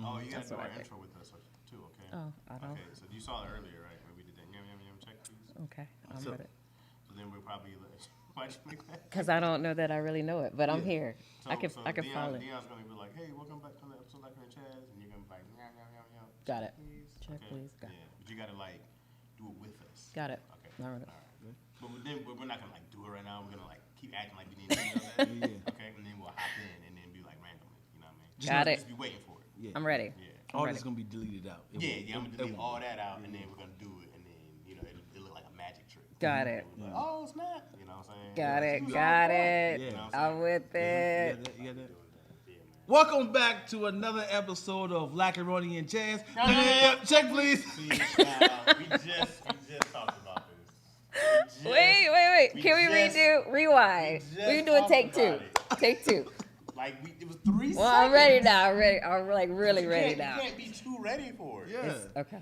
Oh, you got to That's do what our I think. intro with us too, okay? Oh, I don't. Okay, so you saw it earlier, right? Where we did that yum yum yum check, please. Okay, I'm So- with it. So then we'll probably why'd you make that? Because I don't know that I really know it, but I'm Yeah. here. I can Dion, follow it. Dion's gonna be like, hey, welcome back to the episode like and Chaz, and you're gonna be like, yum yum yum yum. Got it. Please. Check, please. Got Yeah, but you gotta like do it with us. Got it. Okay. All right. But then we're not gonna like do it right now. We're gonna like keep acting like we didn't know that. Yeah. Okay, and then we'll hop in and then be like randomly. You know what I mean? Got it. Just be waiting for it. Yeah. I'm ready. Yeah. All ready. this gonna be deleted out. It Yeah, won't- I'm gonna it delete won't. all that out, and then we're gonna do it, and then it'll look like a magic trick. Got it. Like, oh snap! You know what I'm saying? Got Yeah, it. it's Got all it. You know what I'm I'm with You it. got that? You got that? Yeah, man. Welcome back to another episode of Lackaroni and Chaz. No. Check, please. See, we just talked about this. Wait. we Can we just- redo? Rewind. we just We can do a talked take two. about Take two. Like it was 3 Well, seconds. I'm ready now. I'm ready. I'm like really ready You now. can't be too ready for it. Yeah. Okay.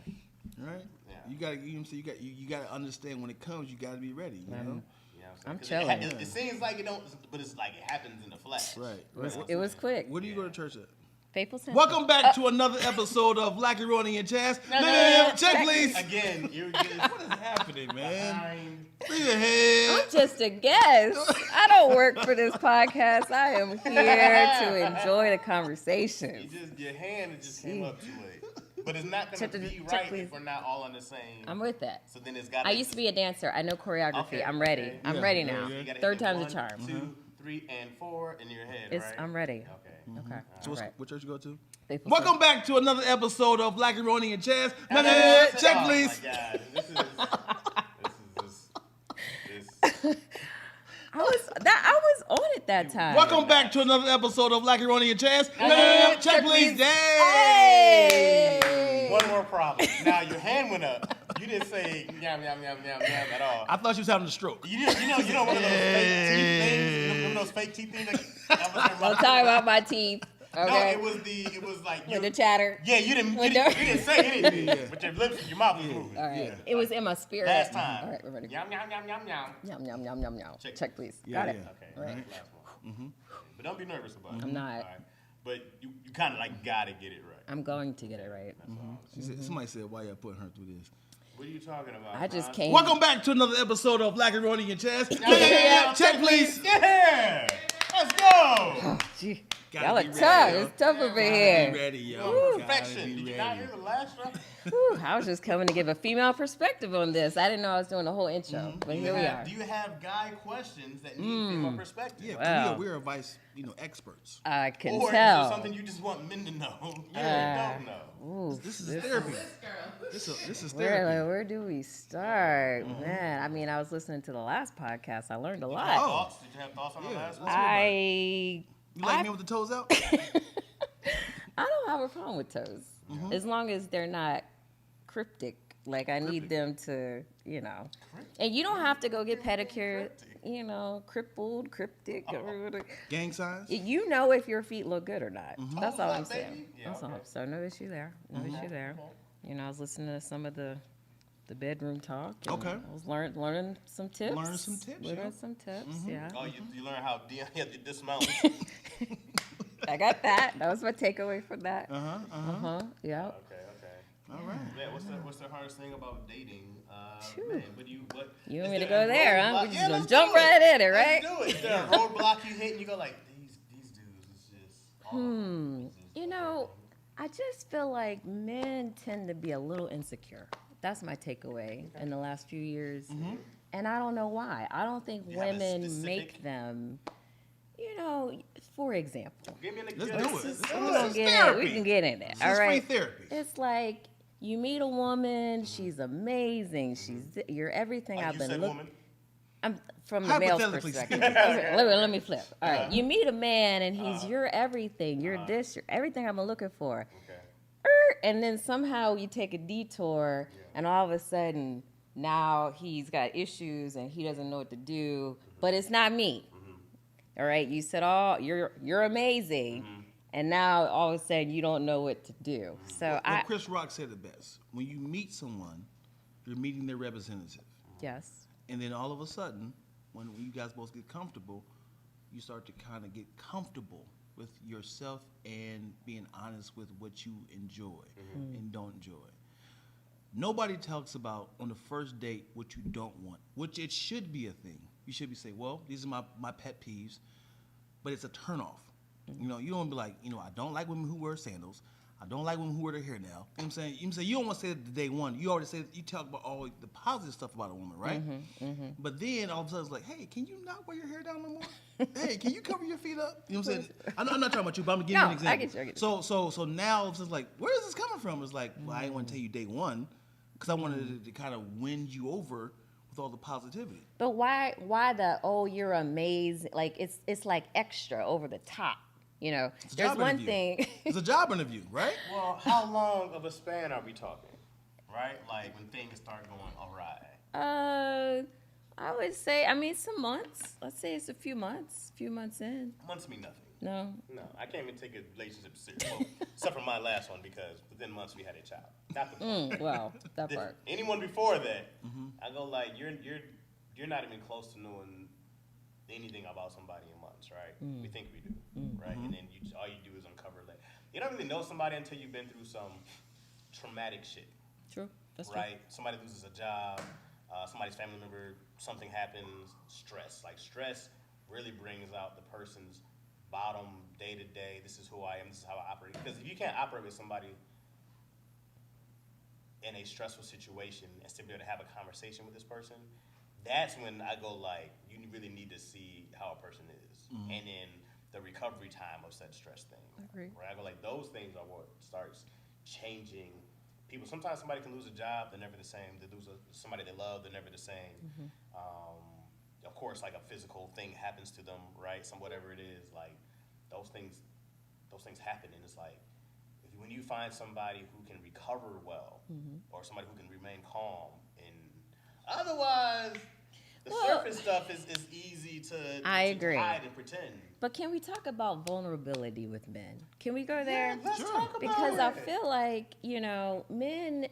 Right. Yeah. You gotta. You know what I'm saying? You gotta understand when it comes. You gotta be ready. You know. You know what I'm I'm saying? 'Cause chilling. It seems like it don't, but it's like it happens in the flash. Right. It was quick. Where do you go to church at? Faithful Center. Welcome back to another episode of Lackaroni and Chaz. No. Check, please. Again, you're just What is happening, man? behind. Leave your head. I'm just a guest. I don't work for this podcast. I am here to enjoy the conversation. Your hand just came up too late. But it's not gonna Check be check, right please. if we're not all on the same. I'm with that. So then it's got. I used to be a dancer. I know choreography. Okay, I'm ready. okay. I'm Yeah, ready yeah, now. yeah. You gotta Third hit time's a 1, charm. 2, 3, and 4 in your head, It's, right? I'm ready. Okay. Okay. So All right. what church you go to? Faithful Welcome back to another episode of Lackaroni and Chaz. Check, Oh please. my God. This is I was on it that time. Welcome back to another episode of Lackaroni and Chaz. Check, please. Hey! one more problem. Now your hand went up. You didn't say yum yum yum yum yum at all. I thought you was having a stroke. You know one of those fake teeth things. One of those fake teeth things. That was Don't talk about my teeth. Okay. No, it was like With the chatter. Yeah, you didn't say anything, but your lips, your mouth was moving. All right. It was in my spirit. Last time. All right, we're ready. Yum yum yum yum yum. Yum, yum, yum, yum, yum. Check. Check, please. Yeah, Got it. yeah. Okay, Right. last one. But don't be nervous about it. I'm not. All right. But you kind of like gotta get it right. I'm going to get it right. She said, somebody said, why y'all putting her through this? What are you talking about? I just Ron? came. Welcome back to another episode of Lackaroni and Chaz. Yeah. Check, please. Yeah, let's go. Gee, Gotta y'all are be tough. ready, yo. It's tough over Be here. ready, yo. Gotta Perfection. be Did you not ready. hear the last one? Whew, I was just coming to give a female perspective on this. I didn't know I was doing the whole intro, but here we are. Do you have guy questions that need female perspective? Yeah, Wow. we're advice, experts. I can Or is tell. there something you just want men to know? You don't know. Ooh, This is therapy. This is where, therapy. where do we start, man? I mean, I was listening to the last podcast. I learned a Did you lot. have thoughts? Did you have thoughts on the Yeah. last one? I You like me with the toes out? I don't have a problem with toes, as long as they're not cryptic. Like I need them to, and you don't have to go get pedicure. Crippled, cryptic. Gang signs? You know if your feet look good or not. That's all Toes I'm up, saying. baby. Yeah, That's all. okay. So no issue there. No issue there. I was listening to some of the bedroom talk. And Okay. I was learning some tips. Learning some tips, Learning yeah. some tips. Yeah. Oh, you learn how Dion had to dismount. I got that. That was my takeaway from that. Uh-huh. Yeah. Okay. All right. Yeah, what's the hardest thing about dating? Phew. Man, You is want me to there a go there, huh? roadblock? We just Yeah, gonna let's jump do it. right in it, right? Let's do it. Is there a roadblock you hit and you go like, these dudes is just. I just feel like men tend to be a little insecure. That's my takeaway in the last few years. And I don't know why. I don't think You have a women specific- make them, for example. Give me an Let's example. do it. We can get in there. This All is right. free therapy. It's like you meet a woman, she's amazing, you're everything Like I've you been said, looking. woman. I'm from the male's Hypothetically perspective. speaking. let me flip. All right, you meet a man and he's your everything. You're this. You're everything I've been looking for. Okay. And then somehow you take a detour, and all of a sudden now he's got issues and he doesn't know what to do. But it's not me. All right, you said, "Oh, you're amazing," and now all of a sudden you don't know what to do. So Well, Chris Rock said it best. When you meet someone, you're meeting their representative. yes. And then all of a sudden, when you guys both get comfortable, you start to kind of get comfortable with yourself and being honest with what you enjoy and don't enjoy. Nobody talks about on the first date what you don't want, which it should be a thing. You should be saying, well, these are my pet peeves, but it's a turnoff. You know, you don't be like, I don't like women who wear sandals. I don't like women who wear their hair now. You know what I'm saying? You don't want to say it the day one. You already said, you talk about all the positive stuff about a woman, right? But then all of a sudden it's like, hey, can you not wear your hair down no more? Hey, can you cover your feet up? You know what I'm saying? I'm not talking about you, but I'm giving you an example. I get you. So now it's just like, where is this coming from? It's like, well, I didn't want to tell you day one because I wanted to kind of win you over with all the positivity. But why the you're amazing? Like it's like extra over the top. You know, there's one thing. It's a job interview, right? Well, how long of a span are we talking? Right? Like when things start going awry. I would say, some months. Let's say it's a few months in. Months mean nothing. No. No, I can't even take a relationship serious. Well, except for my last one because within months we had a child. Not the Well, that part. Anyone before that, I go like, you're not even close to knowing anything about somebody in months, right? We think we do, right? And then all you do is uncover that. You don't really know somebody until you've been through some traumatic shit. True. That's right? Somebody loses a job, somebody's family member, something happens, stress. Like stress really brings out the person's bottom day to day. This is who I am, this is how I operate. Because if you can't operate with somebody in a stressful situation and still be able to have a conversation with this person, that's when I go like, you really need to see how a person is. And then the recovery time of said stress thing. I agree. Right? I go like, those things are what starts changing people. Sometimes somebody can lose a job, they're never the same. They lose somebody they love, they're never the same. Of course, like a physical thing happens to them, right? Whatever it is, like those things happen. And it's like, when you find somebody who can recover well, or somebody who can remain calm, and otherwise, the surface stuff is easy to agree. hide and pretend. But can we talk about vulnerability with men? Can we go there? Yeah, let's talk about Because it. I feel like, men,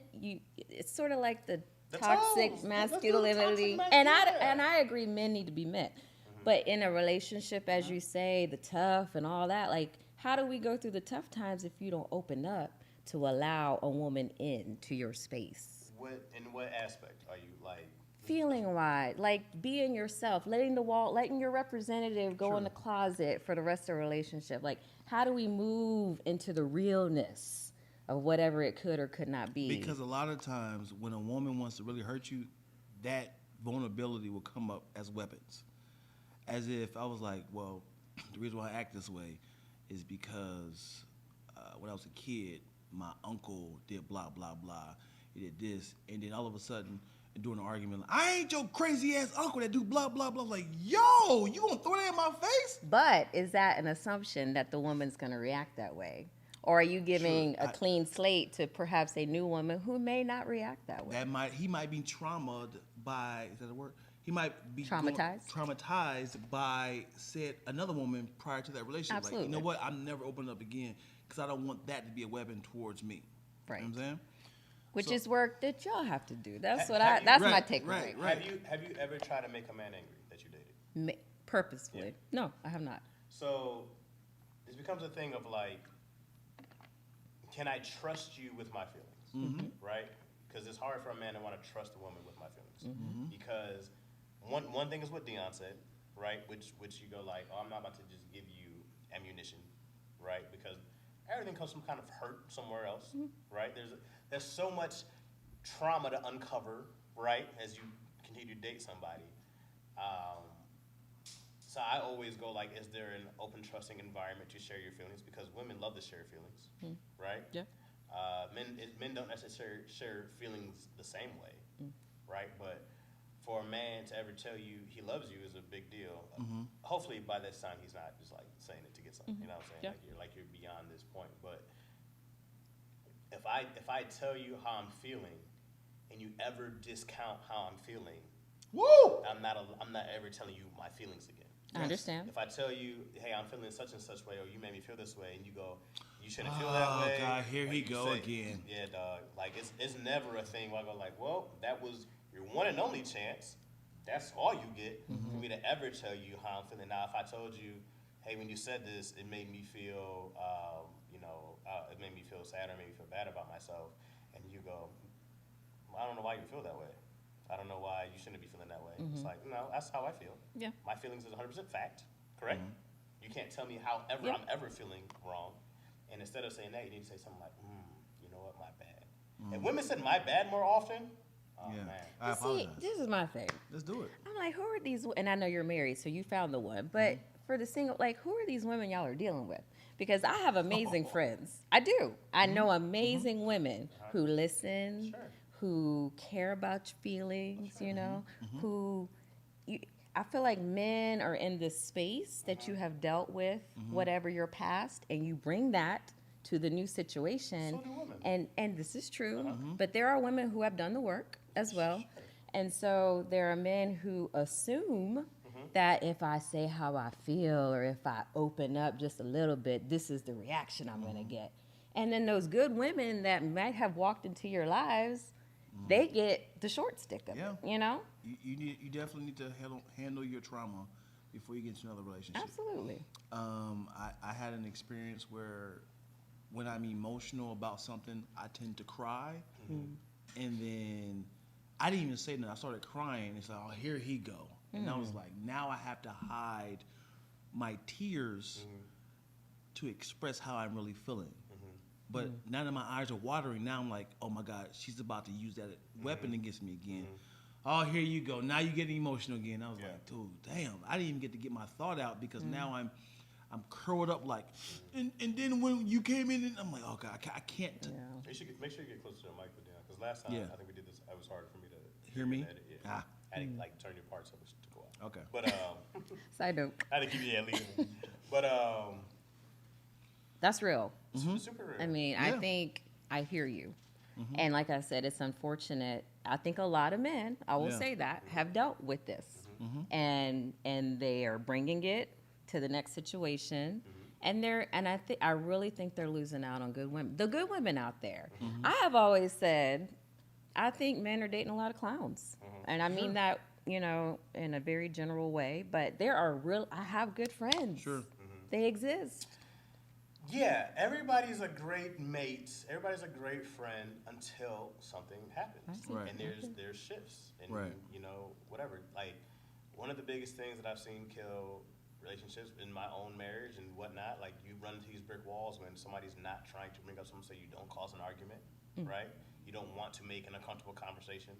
it's sort of like the toxic toes. masculinity. Let's do the toxic And masculinity. I agree men need to be met. But in a relationship, as you say, the tough and all that, like, how do we go through the tough times if you don't open up to allow a woman into your space? In what aspect are you like? Feeling right, like being yourself, letting your representative go in the closet for the rest of the relationship. Like, how do we move into the realness of whatever it could or could not be? Because a lot of times when a woman wants to really hurt you, that vulnerability will come up as weapons. As if I was like, well, the reason why I act this way is because when I was a kid, my uncle did blah, blah, blah. He did this. And then all of a sudden, during an argument, I ain't your crazy ass uncle that do blah, blah, blah. Like, yo, you gonna throw that in my face? But is that an assumption that the woman's going to react that way? Or are you giving a clean slate to perhaps a new woman who may not react that way? He might be traumatized by, is that a word? He might be Traumatized by said another woman prior to that relationship. Absolutely. Like, you know what? I'm never opening up again because I don't want that to be a weapon towards me. Right. You know what I'm saying? Which is work that y'all have to do. That's what Have you- that's my Right, takeaway. right. Have you ever tried to make a man angry that you dated? Purposefully. No, I have not. So this becomes a thing of like, can I trust you with my feelings? Right? Because it's hard for a man to want to trust a woman with my feelings. Because one thing is what Dion said, right? Which you go like, oh, I'm not about to just give you ammunition, right? Because everything comes from kind of hurt somewhere else, right? There's so much trauma to uncover, right? As you continue to date somebody. So I always go like, is there an open, trusting environment to share your feelings? Because women love to share feelings, right? Yeah. Men don't necessarily share feelings the same way, right? But for a man to ever tell you he loves you is a big deal. Hopefully by this time he's not just like saying it to get something. You know what I'm saying? Yeah. Like you're beyond this point. But if I tell you how I'm feeling, and you ever discount how I'm feeling, Woo! I'm not ever telling you my feelings again. I understand. If I tell you, hey, I'm feeling such and such way, or you made me feel this way, and you go, you shouldn't feel that way. Oh, God, here or he you go say, again. Yeah, dog. Like, it's never a thing where I go like, well, that was your one and only chance. That's all you get for me to ever tell you how I'm feeling. Now, if I told you, hey, when you said this, it made me feel, it made me feel sad or made me feel bad about myself. And you go, I don't know why you feel that way. I don't know why you shouldn't be feeling that way. It's like, no, that's how I feel. Yeah. My feelings is 100% fact, correct? You can't tell me however Yeah. I'm ever feeling wrong. And instead of saying that, you need to say something like, you know what, my bad. If women said my bad more often, oh, Yeah. man. I See, apologize. this is my thing. Let's do it. I'm like, who are these? And I know you're married, so you found the one. But for the single, like, who are these women y'all are dealing with? Because I have amazing friends. I do. I know amazing women who listen, Sure. who care about your feelings, who I feel like men are in this space that you have dealt with, whatever your past, and you bring that to the new situation. So do women. And this is true, but there are women who have done the work as well. And so there are men who assume that if I say how I feel or if I open up just a little bit, this is the reaction I'm going to get. And then those good women that might have walked into your lives, they get the short stick of Yeah. it, you know? You definitely need to handle your trauma before you get into another relationship. Absolutely. I had an experience where when I'm emotional about something, I tend to cry. And then I didn't even say nothing. I started crying. It's like, oh, here he go. And I was like, now I have to hide my tears to express how I'm really feeling. But now that my eyes are watering, now I'm like, oh my God, she's about to use that weapon against me again. Oh, here you go. Now you're getting emotional again. I was like, dude, damn, I didn't even get to get my thought out because now I'm curled up like, and then when you came in, and I'm like, oh God, I can't. You should make sure you get close to the mic, because last time I think we did this, it was hard for me to Hear me? edit. Yeah. I had to like turn your parts up, which took a while. Okay. But Side note. I had to keep you at least. But That's real. super real. I mean, I think I hear you. And like I said, it's unfortunate. I think a lot of men, I will Yeah. say that, have dealt with this. And they are bringing it to the next situation. And I really think they're losing out on good women. The good women out there. I have always said, I think men are dating a lot of clowns. And I mean that, in a very general way, but I have good friends. Sure. They exist. Yeah, everybody's a great mate. Everybody's a great friend until something happens, Right. and there's shifts, and Right. whatever. Like one of the biggest things that I've seen kill relationships in my own marriage and whatnot. Like you run into these brick walls when somebody's not trying to bring up something so you don't cause an argument, right? You don't want to make an uncomfortable conversation.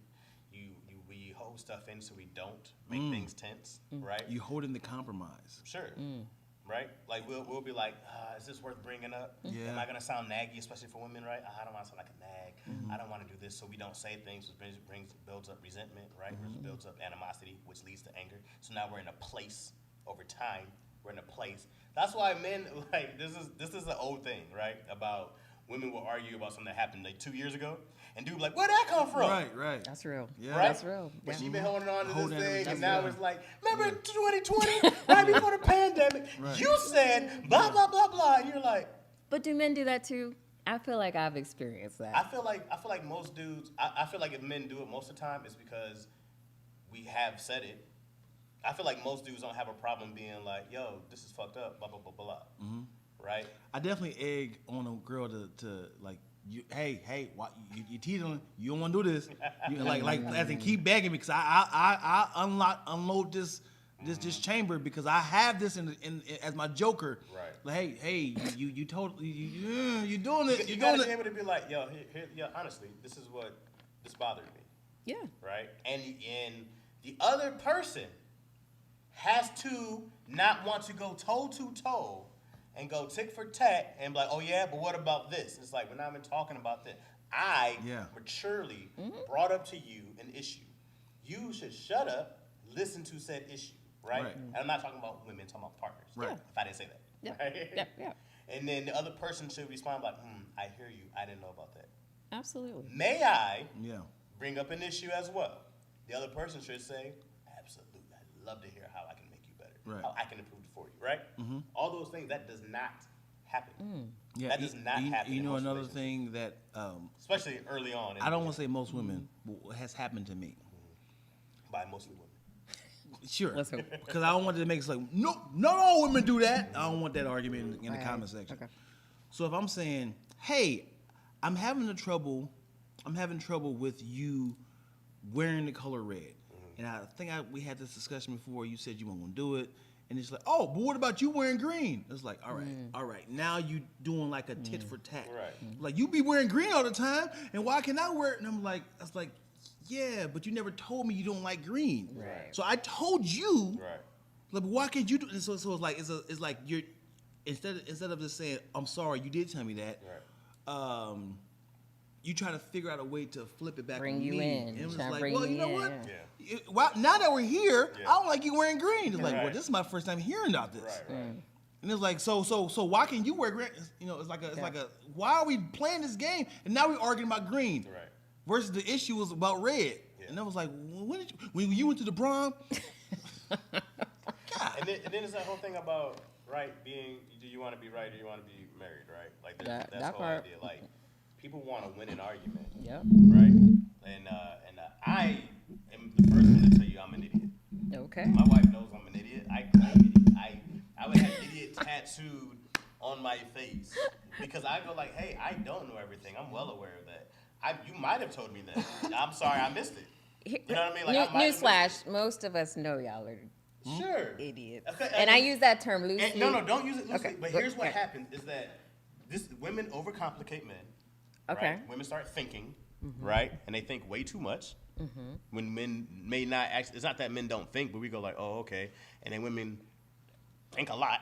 We hold stuff in so we don't make things tense, right? You holding the compromise. Sure. Right? Like we'll be like, is this worth bringing up? Yeah. Am I gonna sound naggy, especially for women, right? I don't want to sound like a nag. I don't want to do this, so we don't say things, which builds up resentment, right? Which builds up animosity, which leads to anger. So now we're in a place over time. We're in a place. That's why men like this is an old thing, right? About women will argue about something that happened like 2 years ago, and dude be like, where'd that come from? Right. That's real. Yeah. Right? That's real. But Yeah. she been holding on to Holding this thing, everything and now together. it's like, remember 2020, right before the pandemic, you said blah blah blah blah, and you're like, But do men do that too? I feel like I've experienced that. I feel like most dudes, I feel like if men do it most of the time, it's because we have said it. I feel like most dudes don't have a problem being like, yo, this is fucked up, blah blah blah blah, right? I definitely egg on a girl to like, hey, why, you teasing? You don't want to do this. You, like, as in keep begging me because I unload this chamber because I have this in as my joker. Right. Like, hey, you totally you doing it. You You gotta doing be it. able to be like, yo, honestly, this bothered me. Yeah. Right? And the other person has to not want to go toe to toe and go tick for tat and be like, oh yeah, but what about this? It's like, we're not even talking about this. I maturely brought up to you an issue. You should shut up, listen to said issue, right? Right. And I'm not talking about women, I'm talking about partners. Right. If I didn't say that. Yeah. Right? Yeah. And then the other person should respond like, I hear you. I didn't know about that. Absolutely. May I Yeah. bring up an issue as well? The other person should say, absolutely. I'd love to hear how I can make you better. Right. How I can improve it for you, right? All those things, that does not happen. Yeah. That does not happen You in know most another relationships. thing that Especially early on. I don't want to say most women has happened to me. By mostly women. Sure. Let's hope. Because I don't want to make it like, no, not all women do that. I don't want that argument in the Right. comment section. Okay. So if I'm saying, hey, I'm having trouble with you wearing the color red. And I think we had this discussion before. You said you weren't gonna do it. And it's like, oh, but what about you wearing green? It's like, all right. Now you doing like a tit for tat. Right. Like, you be wearing green all the time, and why can't I wear it? And I was like, yeah, but you never told me you don't like green. Right. So I told you, Right. like, why can't you do it? So it's like, it's like you're, instead of just saying, I'm sorry, you did tell me that, Right. you try to figure out a way to flip it back Bring on you me. in. And it was Try to like, bring well, you you know in, what? yeah. Well, now that we're here, Yeah. I don't like you wearing green. It's like, Right. well, this is my first time hearing about this. Right. Right. And it's like, so why can't you wear green? You know, it's like why are we playing this game? And now we're arguing about green. Right. Versus the issue was about red. Yeah. And I was like, when you went to the prom? And then it's that whole thing about being. Do you want to be right or you want to be married? Right. Like that's That the whole part. idea. Like people want to win an argument. Yep. Right. And I am the first one to tell you I'm an idiot. Okay. My wife knows I'm an idiot. I claim idiot. I would have idiot tattooed on my face because I go like, hey, I don't know everything. I'm well aware of that. You might have told me that. I'm sorry, I missed it. You know what I mean? Like, I might have Newsflash: most of us know y'all are missed it. Sure. idiots, Okay, and I use that term loosely. And, no, don't use it loosely. Okay, But but- here's what okay. happens is that women overcomplicate men. Okay. Right? Women start thinking, right? And they think way too much. When men may not actually, it's not that men don't think, but we go like, oh, okay. And then women think a lot,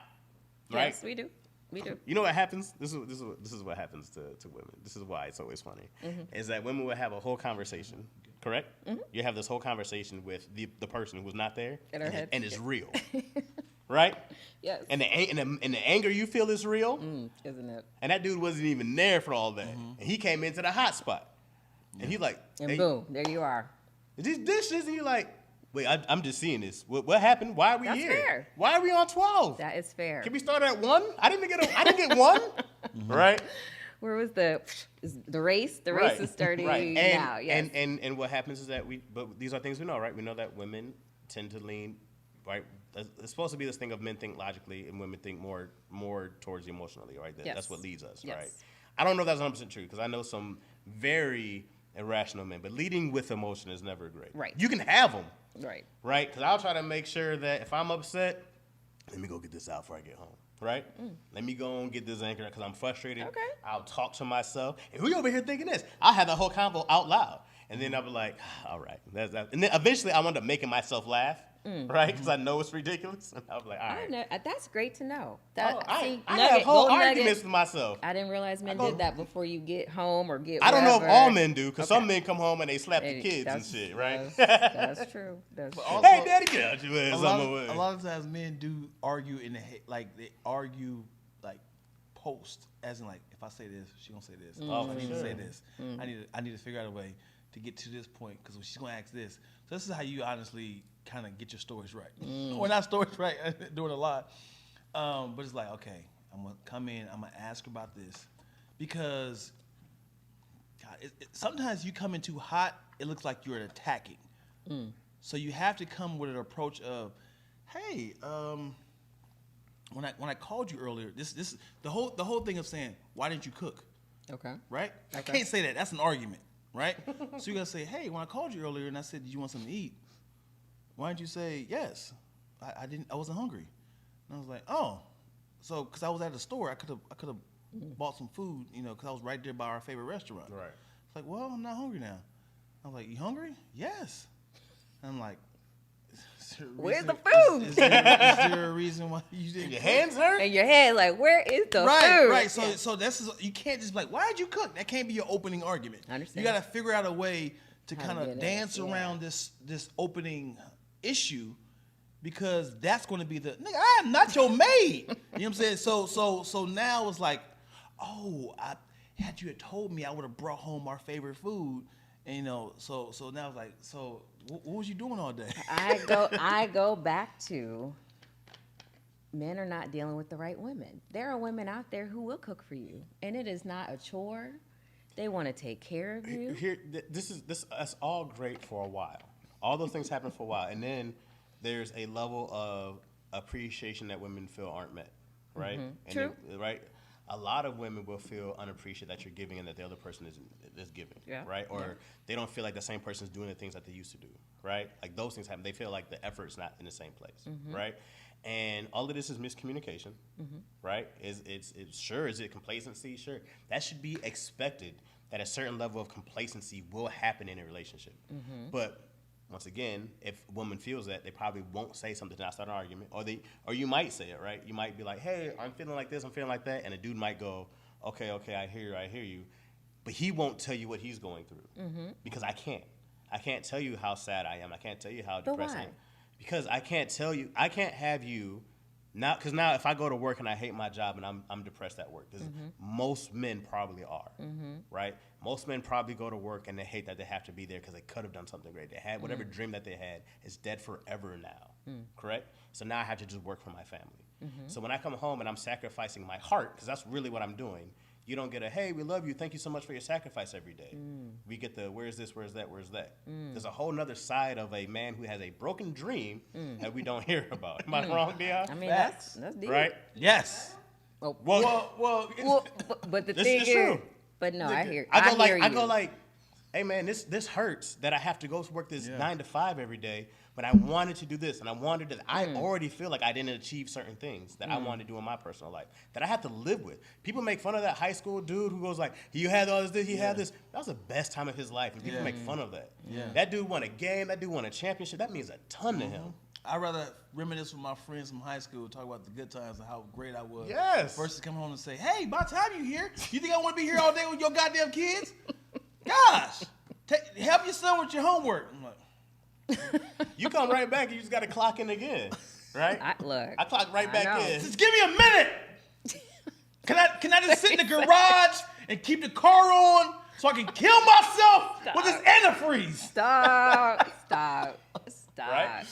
right? Yes, we do. We do. You know what happens? This is what happens to women. This is why it's always funny. Is that women will have a whole conversation, correct? You have this whole conversation with the person who's not there, In her head. and it's real, right? Yes. And the anger you feel is real, Isn't it? and that dude wasn't even there for all that, and he came into the hot spot, and he like, And hey, boom, there you are. these dishes, and you're like, wait, I'm just seeing this. What happened? Why are we That's here? fair. Why are we on 12? That is fair. Can we start at 1? I didn't get one, right? Where was the race? The race is starting right. now. Yes. And what happens is that but these are things we know, right? We know that women tend to lean, right? It's supposed to be this thing of men think logically and women think more towards emotionally, right? Yes. That's what leads us, Yes. right? I don't know if that's 100% true because I know some very irrational men, but leading with emotion is never great. Right. You can have them, right. right? Because I'll try to make sure that if I'm upset, let me go get this out before I get home, right? Let me go and get this anchor because I'm frustrated. Okay. I'll talk to myself. And we over here thinking this. I'll have the whole convo out loud. And then I'll be like, all right. That's that. And then eventually I end up making myself laugh, right? Because I know it's ridiculous. And I'll be like, all I right. know, that's great to know. I See, have nugget, whole gold arguments nugget. with myself. I didn't realize men go- did that before you get home or get. I don't know if wherever. all men do, because Okay. some men come home and they slap the Hey, kids and that's- shit, right? That's true. That's true. also- Hey, daddy, get out your ass. A lot of times men do argue in the head, like they argue like post, as in like if I say this, she gonna say this. Oh, If I for need to say sure. this. I need to figure out a way to get to this point because she's gonna ask this. So this is how you honestly kind of get your stories right. Well, not stories right, doing a lot. But it's like, okay, I'm gonna come in, I'm gonna ask her about this because God, sometimes you come in too hot, it looks like you're attacking. So you have to come with an approach of, hey, when I called you earlier, this the whole thing of saying, why didn't you cook? Okay. Right? I Okay. can't say that. That's an argument, right? So you gotta say, hey, when I called you earlier and I said, did you want something to eat? Why didn't you say yes? I wasn't hungry. And I was like, oh, so because I was at the store, I could have bought some food, because I was right there by our favorite restaurant. Right. It's like, well, I'm not hungry now. I was like, you hungry? Yes. And I'm like, is there a Where's reason- the food? Is there a reason why you didn't? Your cook? hands hurt? In your head, like, where is the Right, food? right. So, Yeah. so this is you can't just be like, why did you cook? That can't be your opening argument. I understand. You got to figure out a way to How to kind get of it, dance yeah. around this opening issue, because that's going to be the nigga. I'm not your maid. You know what I'm saying? So now it's like, oh, had you told me, I would have brought home our favorite food. And, so now it's like, so what was you doing all day? I go back to men are not dealing with the right women. There are women out there who will cook for you, and it is not a chore. They want to take care of you. That's all great for a while. All those things happen for a while, and then there's a level of appreciation that women feel aren't met, right? And True. right? A lot of women will feel unappreciated that you're giving and that the other person is giving, Yeah. right? Or they don't feel like the same person's doing the things that they used to do, right? Like those things happen. They feel like the effort's not in the same place, right? And all of this is miscommunication, right? Is it complacency? Sure. That should be expected, that a certain level of complacency will happen in a relationship. But once again, if a woman feels that, they probably won't say something to not start an argument, or you might say it, right? You might be like, "Hey, I'm feeling like this, I'm feeling like that," and a dude might go, "Okay, I hear you," but he won't tell you what he's going through because I can't tell you how sad I am, I can't tell you how But depressed I why? am, because I can't have you. Now, because now if I go to work and I hate my job and I'm depressed at work, because most men probably are, right? Most men probably go to work and they hate that they have to be there because they could have done something great. They had whatever dream that they had is dead forever now, correct? So now I have to just work for my family. So when I come home and I'm sacrificing my heart, because that's really what I'm doing, you don't get a, "Hey, we love you, thank you so much for your sacrifice every day." We get the, "Where's this, where's that, where's that?" There's a whole nother side of a man who has a broken dream that we don't hear about. Am I wrong, Dion? I mean, Facts. that's deep. Right? Yes. Oh, Well, Well, but the This thing is is, true. but no, I hear I hear you. go like, "Hey man, this hurts that I have to go work this 9 to 5 every day, but I wanted to do this and I wanted to. I already feel like I didn't achieve certain things that I wanted to do in my personal life that I have to live with." People make fun of that high school dude who goes like, "You had all this, he had this." That was the best time of his life, and people make fun of that. That dude won a game. That dude won a championship. That means a ton to him. I'd rather reminisce with my friends from high school, talk about the good times and how great I was. Yes. Versus come home and say, "Hey, by the time you here, you think I want to be here all day with your goddamn kids? Gosh, help your son with your homework." I'm like, You come right back and you just got to clock in again, right? Look, I clock right I back know. in. just give me a minute. Can I just sit in the garage and keep the car on so I can kill myself with this antifreeze? Stop. Right?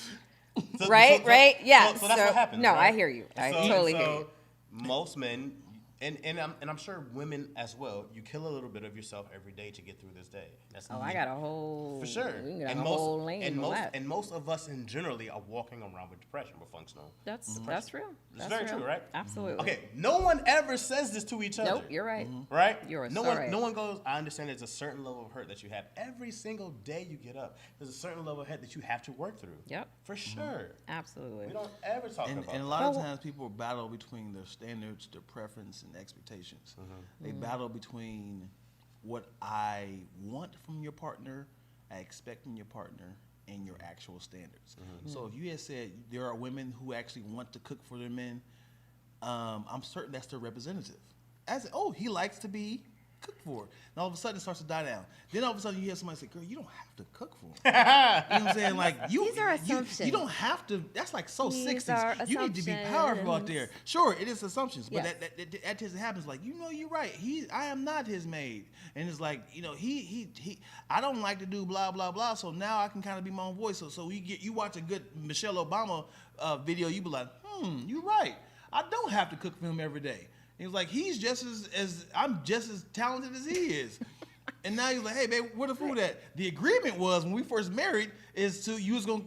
So- Right, so- right, yeah. So that's what happens. No, right? I hear you. I totally hear you. Most men, and I'm sure women as well, you kill a little bit of yourself every day to get through this day. That's Oh, I got a whole. for sure. We got a whole lane on that. And most of us in generally are walking around with depression. We're functional. That's real. It's That's very real. true, right? Absolutely. Okay, no one ever says this to each other. Nope, you're right. Right? You're no so one. right. No one goes. I understand. There's a certain level of hurt that you have every single day you get up. There's a certain level of hurt that you have to work through. Yep. For sure. Absolutely. We don't ever talk And about. a that. lot of Well- times people battle between their standards, their preference, and expectations. They battle between what I want from your partner, I expect from your partner, and your actual standards. So if you had said there are women who actually want to cook for their men, I'm certain that's their representative. As oh, he likes to be cooked for. And all of a sudden it starts to die down. Then all of a sudden you hear somebody say, "Girl, you don't have to cook for him." You know what I'm saying? Like These are you assumptions. don't have to. That's like so These 60s. are You need to be powerful out there. assumptions. Sure, it is assumptions, but Yes. that just happens. Like, you know, you're right. I am not his maid, and it's like, you know, he. I don't like to do blah blah blah. So now I can kind of be my own voice. So you watch a good Michelle Obama video, you be like, you're right. I don't have to cook for him every day. And it's like he's just as I'm just as talented as he is. And now he's like, "Hey, babe, where the food at?" The agreement was when we first married is you was gonna,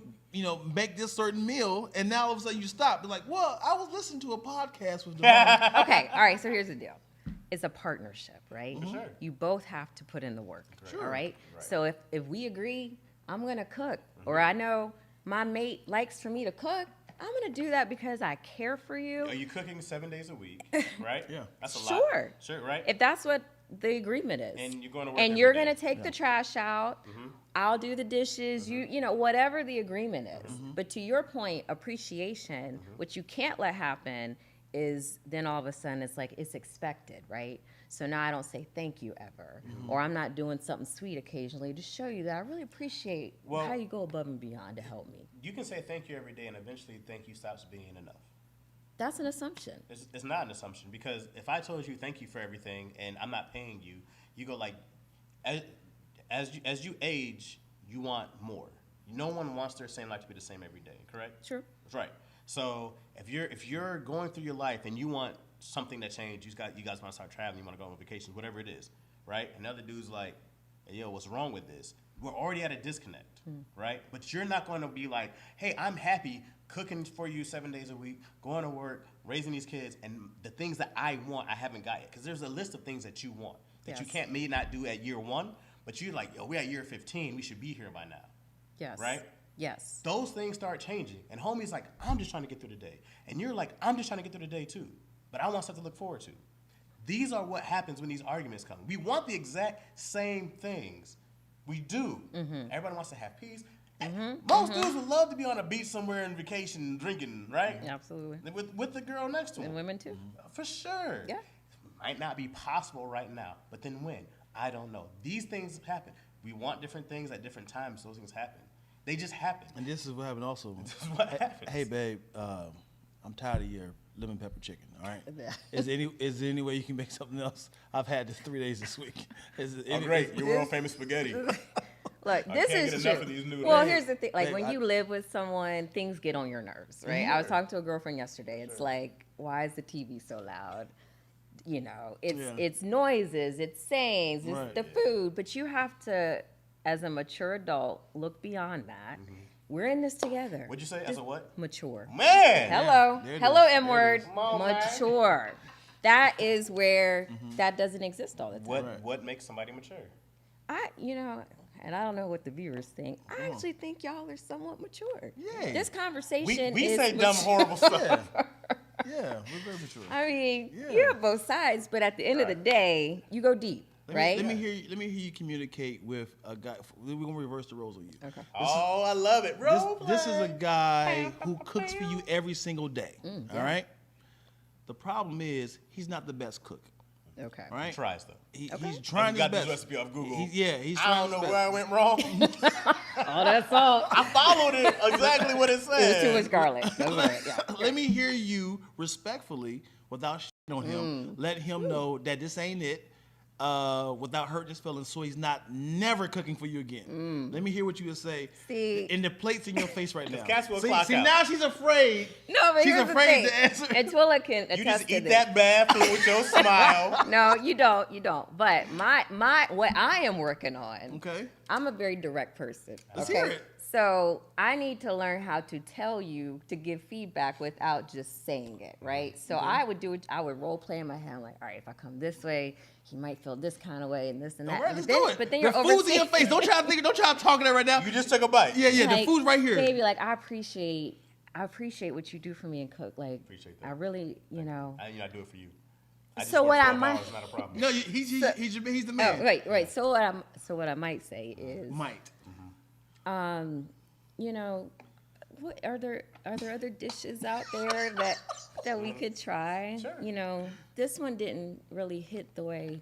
make this certain meal, and now all of a sudden you stopped. They're like, "Well, I was listening to a podcast with Devon." Okay, all right, so here's the deal. It's a partnership, right? For sure. You both have to put in the work, Sure. all right? Right. So if we agree, I'm gonna cook, or I know my mate likes for me to cook, I'm gonna do that because I care for you. Are you cooking 7 days a week? Right? Yeah. That's a lot. Sure. Sure. Right. If that's what the agreement is. And you're going to work And every you're day. gonna take the trash out. I'll do the dishes. You know, whatever the agreement is. But to your point, appreciation, what you can't let happen is then all of a sudden it's like it's expected, right? So now I don't say thank you ever, or I'm not doing something sweet occasionally to show you that I really appreciate Well- how you go above and beyond to help me. You can say thank you every day, and eventually thank you stops being enough. That's an assumption. It's not an assumption, because if I told you thank you for everything and I'm not paying you, you go like, as you age, you want more. No one wants their same life to be the same every day, correct? True. That's right. So if you're going through your life and you want something to change, you guys want to start traveling, you want to go on vacation, whatever it is, right? Another dude's like, hey, yo, what's wrong with this? We're already at a disconnect, right? But you're not going to be like, hey, I'm happy cooking for you 7 days a week, going to work, raising these kids, and the things that I want, I haven't got yet. Because there's a list of things that you want that you Yes. may not do at year 1, but you're like, yo, we're at year 15, we should be here by now. Yes. Right? Yes. Those things start changing. And homie's like, I'm just trying to get through the day. And you're like, I'm just trying to get through the day too. But I want stuff to look forward to. These are what happens when these arguments come. We want the exact same things. We do. Everybody wants to have peace. Most dudes would love to be on a beach somewhere in vacation drinking, right? Absolutely. With the girl next to And him. women too. For sure. Yeah. Might not be possible right now, but then when? I don't know. These things happen. We want different things at different times. Those things happen. They just happen. And this is what happened also. This is what happens. Hey, babe, I'm tired of your lemon pepper chicken. All right. Is there any way you can make something else? I've had this 3 days this week. Oh, great. Your world famous spaghetti. Look, this can't is get true. enough of these noodles. Well, Hey, here's the thing: like hey, when you live with someone, things get on your nerves, right? I was talking to a girlfriend yesterday. It's like, why is the TV so loud? You know, it's noises, it's sayings, it's Right. the food, but you have to, as a mature adult, look beyond that. We're in this together. What'd you say? As a what? Mature. Man! Hello, there it hello, is. M word. Come on, man. Mature. That is where that doesn't exist all the time. What makes somebody mature? And I don't know what the viewers think. I actually think y'all are somewhat mature. Yeah. This conversation We is say dumb, horrible stuff. Yeah, we're very mature. I mean, Yeah. you have both sides, but at the end of the day, you go deep, right? Let me hear you communicate with a guy. We're gonna reverse the roles on you. Okay. Oh, I love it. Role This is a play. guy who cooks for you every single day. Mm, All right. The problem is he's not the best cook. Okay. All right. Tries though. He's trying I got his this best. recipe off Google. He's I trying don't know his where I best. went wrong. Oh, that's all. I followed it exactly what it said. There's too much garlic. That's right. Yeah. Let me hear you respectfully, without shitting on him. Let him know that this ain't it, without hurting his feelings, so he's never cooking for you again. Let me hear what you would say. See- and the plate's in your face right now. cats will clock see out. now she's afraid. No, but She's here's afraid the to answer. thing. And Twilla can attest You just to eat this. that bad food with your smile. No, you don't. You don't. But my what I am working on. Okay. I'm a very direct person. Let's okay? hear it. So I need to learn how to tell you to give feedback without just saying it, right? So I would do it. I would role play in my head, like, all right, if I come this way, he might feel this kind of way and this and that. All right, But let's then- do it. But then the you're food's in your overthinking- face. Don't try to talk that right now. You just took a bite. Yeah, the Like, food's right here. Baby, like I appreciate what you do for me and cook. Like Appreciate that. I really, you know. I do it for you. I just So work what I 12 might- hours, not a problem. No, he's the man. Oh, right. So what I might say is, Might. you know, what are there other dishes out there that we could try? Sure. You know, this one didn't really hit the way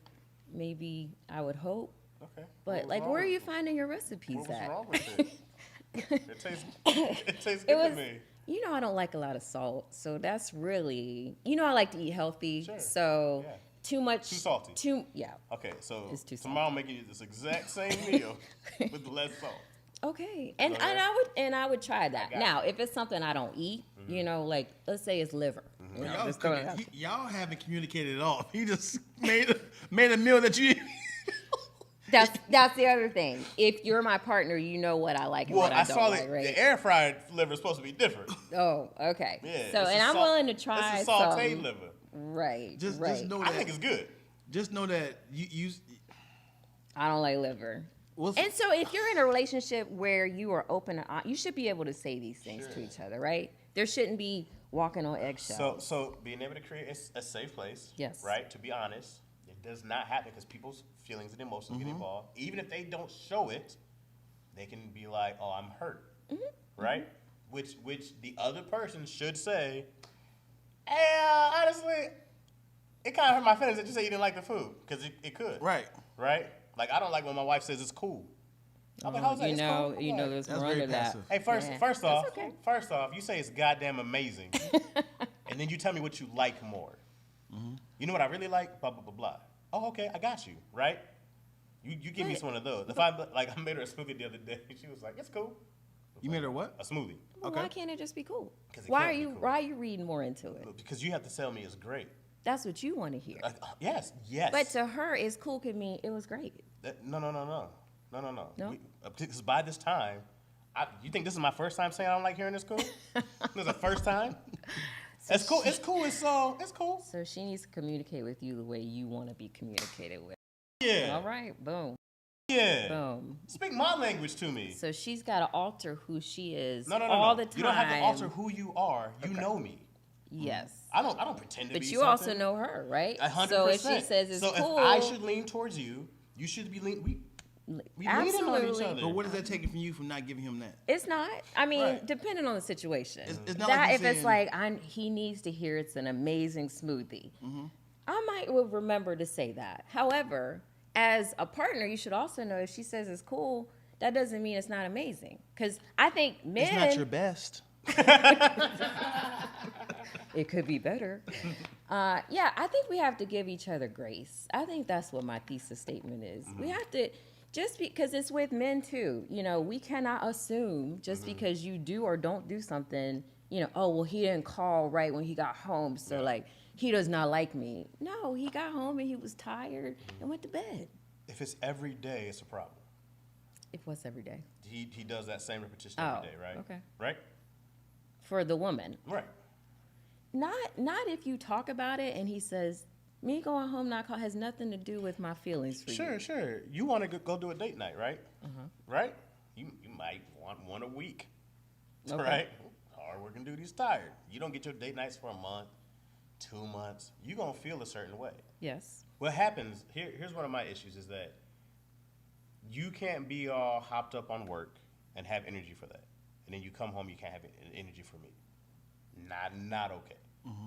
maybe I would hope. Okay. But like, where are you finding your recipes What was at? wrong with it? It tastes It good was, to me. you know, I don't like a lot of salt, so that's really, you know, I like to eat healthy. Sure. So Yeah. too much, Too salty. yeah. Okay, so It's too tomorrow I'm making you this exact same meal with less salt. Okay, and Okay. I would try that. got Now, if it's something I don't eat, you know, like let's say it's liver. You know, just throw it out. Y'all haven't communicated at all. He just made a meal that you. That's the other thing. If you're my partner, you know what I like and Well, what I I don't saw like, that right? the air fried liver is supposed to be different. Oh, okay. Yeah. So, it's and a I'm salt- willing to try It's a sauteed some. liver. Right. Just right. know I that. think it's good. Just know that you. I don't like liver. What's, And so, if you're in a relationship where you are open and honest, you should be able to say these things to each other, right? There shouldn't be walking on eggshells. So being able to create a safe place, Yes. right? To be honest, it does not happen because people's feelings and emotions get involved. Even if they don't show it, they can be like, "Oh, I'm hurt," right? Which the other person should say, "Hey, honestly, it kind of hurt my feelings that you say you didn't like the food because it could, right. right? Like I don't like when my wife says it's cool. I'm like, how's that? you It's know, cool. you I'm know, like, there's That's more very under that. passive. Hey, Yeah. first off, okay. you say it's goddamn amazing, and then you tell me what you like more. You know what I really like? Blah blah blah blah. Oh, okay, I got you. Right? You give me Right. one of those. If I made her a smoothie the other day, she was like, "It's cool." You made her what? A smoothie. Well, Okay. why can't it just be cool? 'Cause it Why can't are be you cool. why are you reading more into it? Because you have to tell me it's great. That's what you want to hear. Yes, yes. But to her, it's cool could mean it was great. No. No? Because by this time, you think this is my first time saying I don't like hearing this cool? This is the first time? It's cool. It's cool. It's cool. So she needs to communicate with you the way you want to be communicated with. Yeah. All right, boom, Yeah. boom. Speak my language to me. So she's got to alter who she is No. all the time. You don't have to alter who you are. You know me. Yes. I don't pretend to be But you something. also know her, right? 100%. So if she says it's so cool. if I should lean towards you, you should be lean. We leaning on each Absolutely. other. But what is that taking from you from not giving him that? It's not. I mean, Right. depending on the situation. It's not that like if you're it's saying- like he needs to hear it's an amazing smoothie, I might will remember to say that. However, as a partner, you should also know if she says it's cool, that doesn't mean it's not amazing. Because I think men, It's not your best. it could be better. Yeah, I think we have to give each other grace. I think that's what my thesis statement is. We have to, just because it's with men too, you know, we cannot assume just because you do or don't do something, you know, oh, well, he didn't call right when he got home, so like, he does not like me. No, he got home and he was tired and went to bed. If it's every day, it's a problem. If what's every day? He does that same repetition Oh, every day, right? okay. Right? For the woman. Right. Not if you talk about it and he says, me going home not call has nothing to do with my feelings for you. Sure. You want to go do a date night, right? Right? You might want one a week, Okay. right? Hard working dude's tired. You don't get your date nights for a month, 2 months. You're going to feel a certain way. Yes. What happens, here's one of my issues is that you can't be all hopped up on work and have energy for that. And then you come home, you can't have energy for me. Not okay.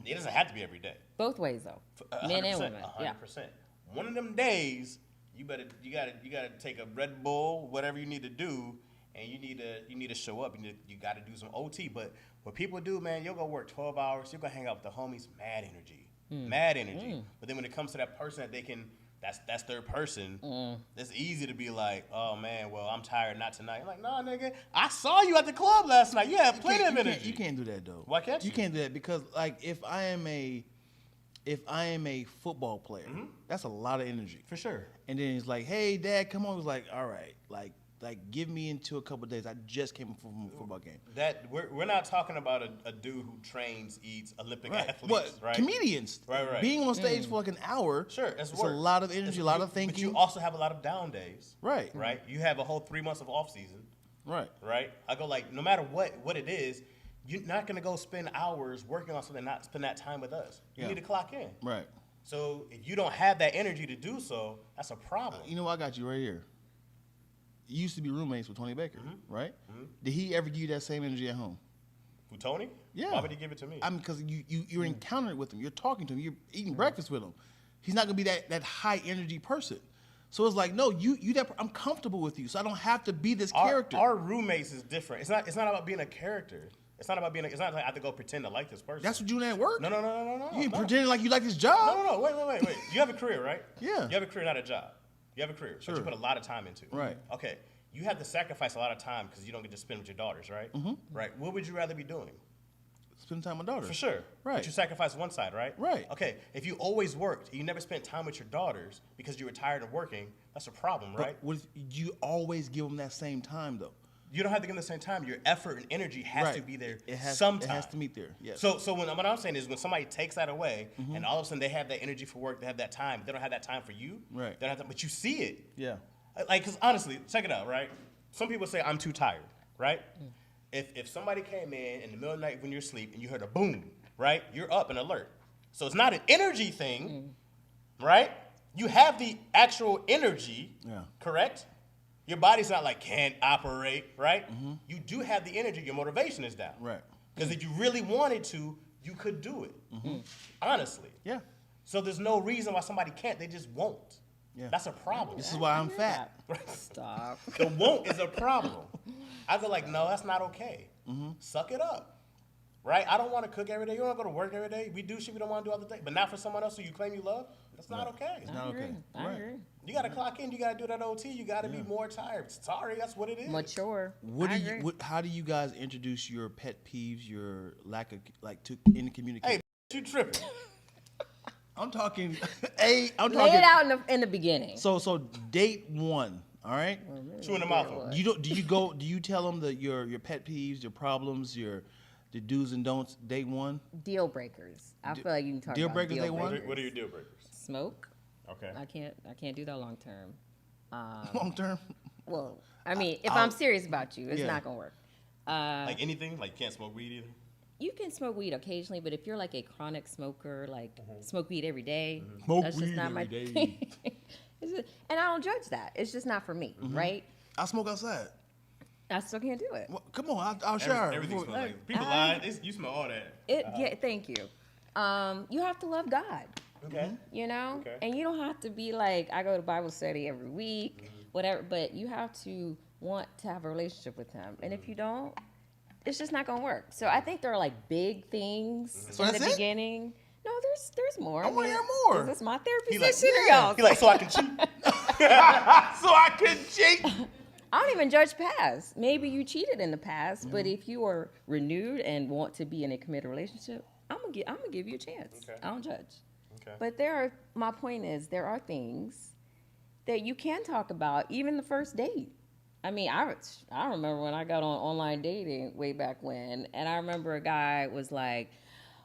It doesn't have to be every day. Both ways though. 100%, Men and women. 100%. Yeah. One of them days, you gotta take a Red Bull, whatever you need to do, and you need to show up. You gotta do some OT. But what people do, man, you'll go work 12 hours. You'll go hang out with the homies, mad energy. But then when it comes to that person that they can, that's their person. It's easy to be like, oh man, well I'm tired, not tonight. I'm like, nah, nigga, I saw you at the club last night. You had plenty of energy. You can't do that though. Why can't you? You can't do that because like if I am a football player, that's a lot of energy. For sure. And then he's like, hey dad, come on. He's like, all right, like give me into a couple of days. I just came from a football game. That we're not talking about a dude who trains, eats, Olympic athletes, But right? comedians, Right. being on stage for like an hour, Sure, it's a work. lot of energy, a lot of thinking. But you also have a lot of down days. Right. Right? You have a whole 3 months of off season, Right. right? I go like, no matter what it is, you're not gonna go spend hours working on something and not spend that time with us. You Yeah. need to clock in. Right. So if you don't have that energy to do so, that's a problem. You know, I got you right here. You used to be roommates with Tony Baker, right? Did he ever give you that same energy at home? Who, Tony? Yeah. Why would he give it to me? I mean, because you're encountering with him, you're talking to him, you're eating breakfast with him. He's not gonna be that high energy person. So it's like, no, I'm comfortable with you, so I don't have to be this character. Our roommates is different. It's not about being a character. It's not like I have to go pretend to like this person. That's what you doing at work. No. You ain't no. pretending like you like this job. No. Wait. You have a career, right? Yeah. You have a career, not a job. You have a career, Sure. but you put a lot of time into. Right. Okay. You have to sacrifice a lot of time because you don't get to spend with your daughters, right? Right. What would you rather be doing? Spend time with daughters. For sure. Right. But you sacrifice one side, right? Right. Okay. If you always worked and you never spent time with your daughters because you were tired of working, that's a problem, right? But what if you always give them that same time though? You don't have to give them the same time. Your effort and energy has to be there It sometime. has to meet there. Yes. So what I'm saying is when somebody takes that away and all of a sudden they have that energy for work, they have that time, they don't have that time for you. Right. They don't have that, but you see it. Yeah. Like, because honestly, check it out, right? Some people say, I'm too tired, right? If somebody came in the middle of the night when you're asleep and you heard a boom, right? You're up and alert. So it's not an energy thing, right? You have the actual energy, correct? Your body's not like, can't operate, right? You do have the energy. Your motivation is down. Right. Because if you really wanted to, you could do it. Honestly. Yeah. So there's no reason why somebody can't. They just won't. Yeah. That's a problem. This is why I'm fat. Stop. The won't is a problem. I go like, no, that's not okay. Suck it up. Right? I don't want to cook every day. You don't want to go to work every day. We do shit we don't want to do all the day. But not for someone else who you claim you love. That's not okay. It's not okay. I Right. agree. You got to clock in. You got to do that OT. You got to be more tired. Sorry, that's what it is. Mature. What I do you? agree. How do you guys introduce your pet peeves, your lack of in Hey, communication? you tripping. I'm talking Lay it out in the beginning. So date one, all right? Chew in the mouth. Do you tell them your pet peeves, your problems, the do's and don'ts date one? Deal breakers. I feel like you can talk deal about breakers deal they want? breakers. What are your deal breakers? Smoke. Okay. I can't do that long term. Long term? Well, I mean, if I'm serious about you, it's Yeah. not gonna work. Like anything? Like you can't smoke weed either? You can smoke weed occasionally, but if you're like a chronic smoker, like smoke weed every day, Smoke that's just weed not my every thing. And I don't judge that. It's just not for me, right? I smoke outside. I still can't do it. Well, come on, I'll shower. Everything before- smells like people lie. You smell all that. Yeah, thank you. You have to love God, Okay. you know, Okay. and you don't have to be like I go to Bible study every week, whatever. But you have to want to have a relationship with Him, and if you don't, it's just not gonna work. So I think there are like big things So in that's the it? beginning. No, there's more. I wanna mean, hear more. Is this my therapy He like, session or y'all? He like, so I can cheat. So I can cheat. I don't even judge past. Maybe you cheated in the past, but if you are renewed and want to be in a committed relationship, I'm gonna give you a chance. Okay. I don't judge. Okay. But my point is, there are things that you can talk about, even the first date. I mean, I remember when I got on online dating way back when, and I remember a guy was like,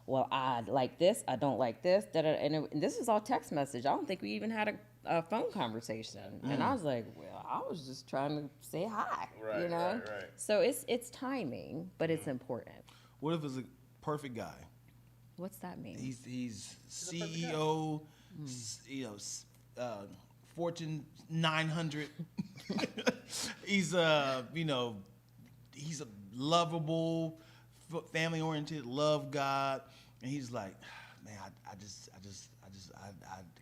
well, I like this, I don't like this, and this is all text message. I don't think we even had a phone conversation. And I was like, well, I was just trying to say hi, Right, you know? right. So it's timing, but it's important. What if it's a perfect guy? What's that mean? He's CEO, Fortune 900. He's he's a lovable, family oriented, love God, and he's like, man, I just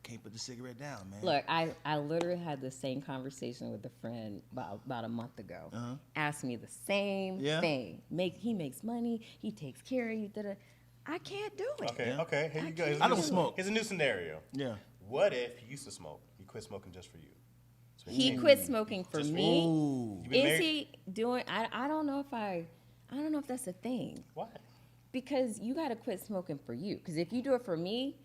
can't put the cigarette down, man. Look, I literally had the same conversation with a friend about a month ago. Asked me the same thing. He makes money. He takes care of you. I can't do it. Okay, okay. Here you go. Here's a I new- don't smoke. Here's a new scenario. Yeah. What if you used to smoke? You quit smoking just for you. So He quit smoking for Just for me. Ooh. You been Is married? he doing? I don't know if that's a thing, Why? because you got to quit smoking for you. Because if you do it for me,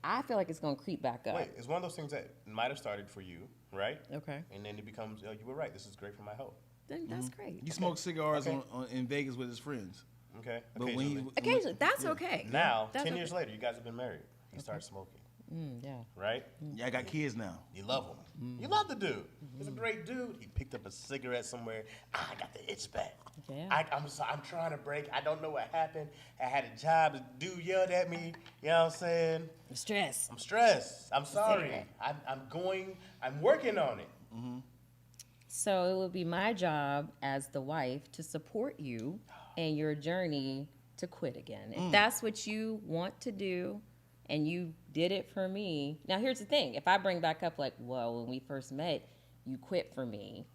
I feel like it's gonna creep back up. Wait, it's one of those things that might have started for you, right? Okay. And then it becomes, oh, you were right. This is great for my health. Then that's great. He smokes cigars Okay. in Vegas with his friends. Okay. But when Occasionally. Occasionally, that's okay. Now, That's 10 okay. years later, you guys have been married. He started smoking, Yeah. right? Yeah, I got kids now. You love him. You love the dude. He's a great dude. He picked up a cigarette somewhere. I got the itch back. Yeah. I'm trying to break. I don't know what happened. I had a job. The dude yelled at me. You know what I'm saying? Stress. I'm stressed. I'm sorry. Cigarette. I'm working on it. So it would be my job as the wife to support you in your journey to quit again. If that's what you want to do and you did it for me. Now, here's the thing. If I bring back up, like, well, when we first met, you quit for me.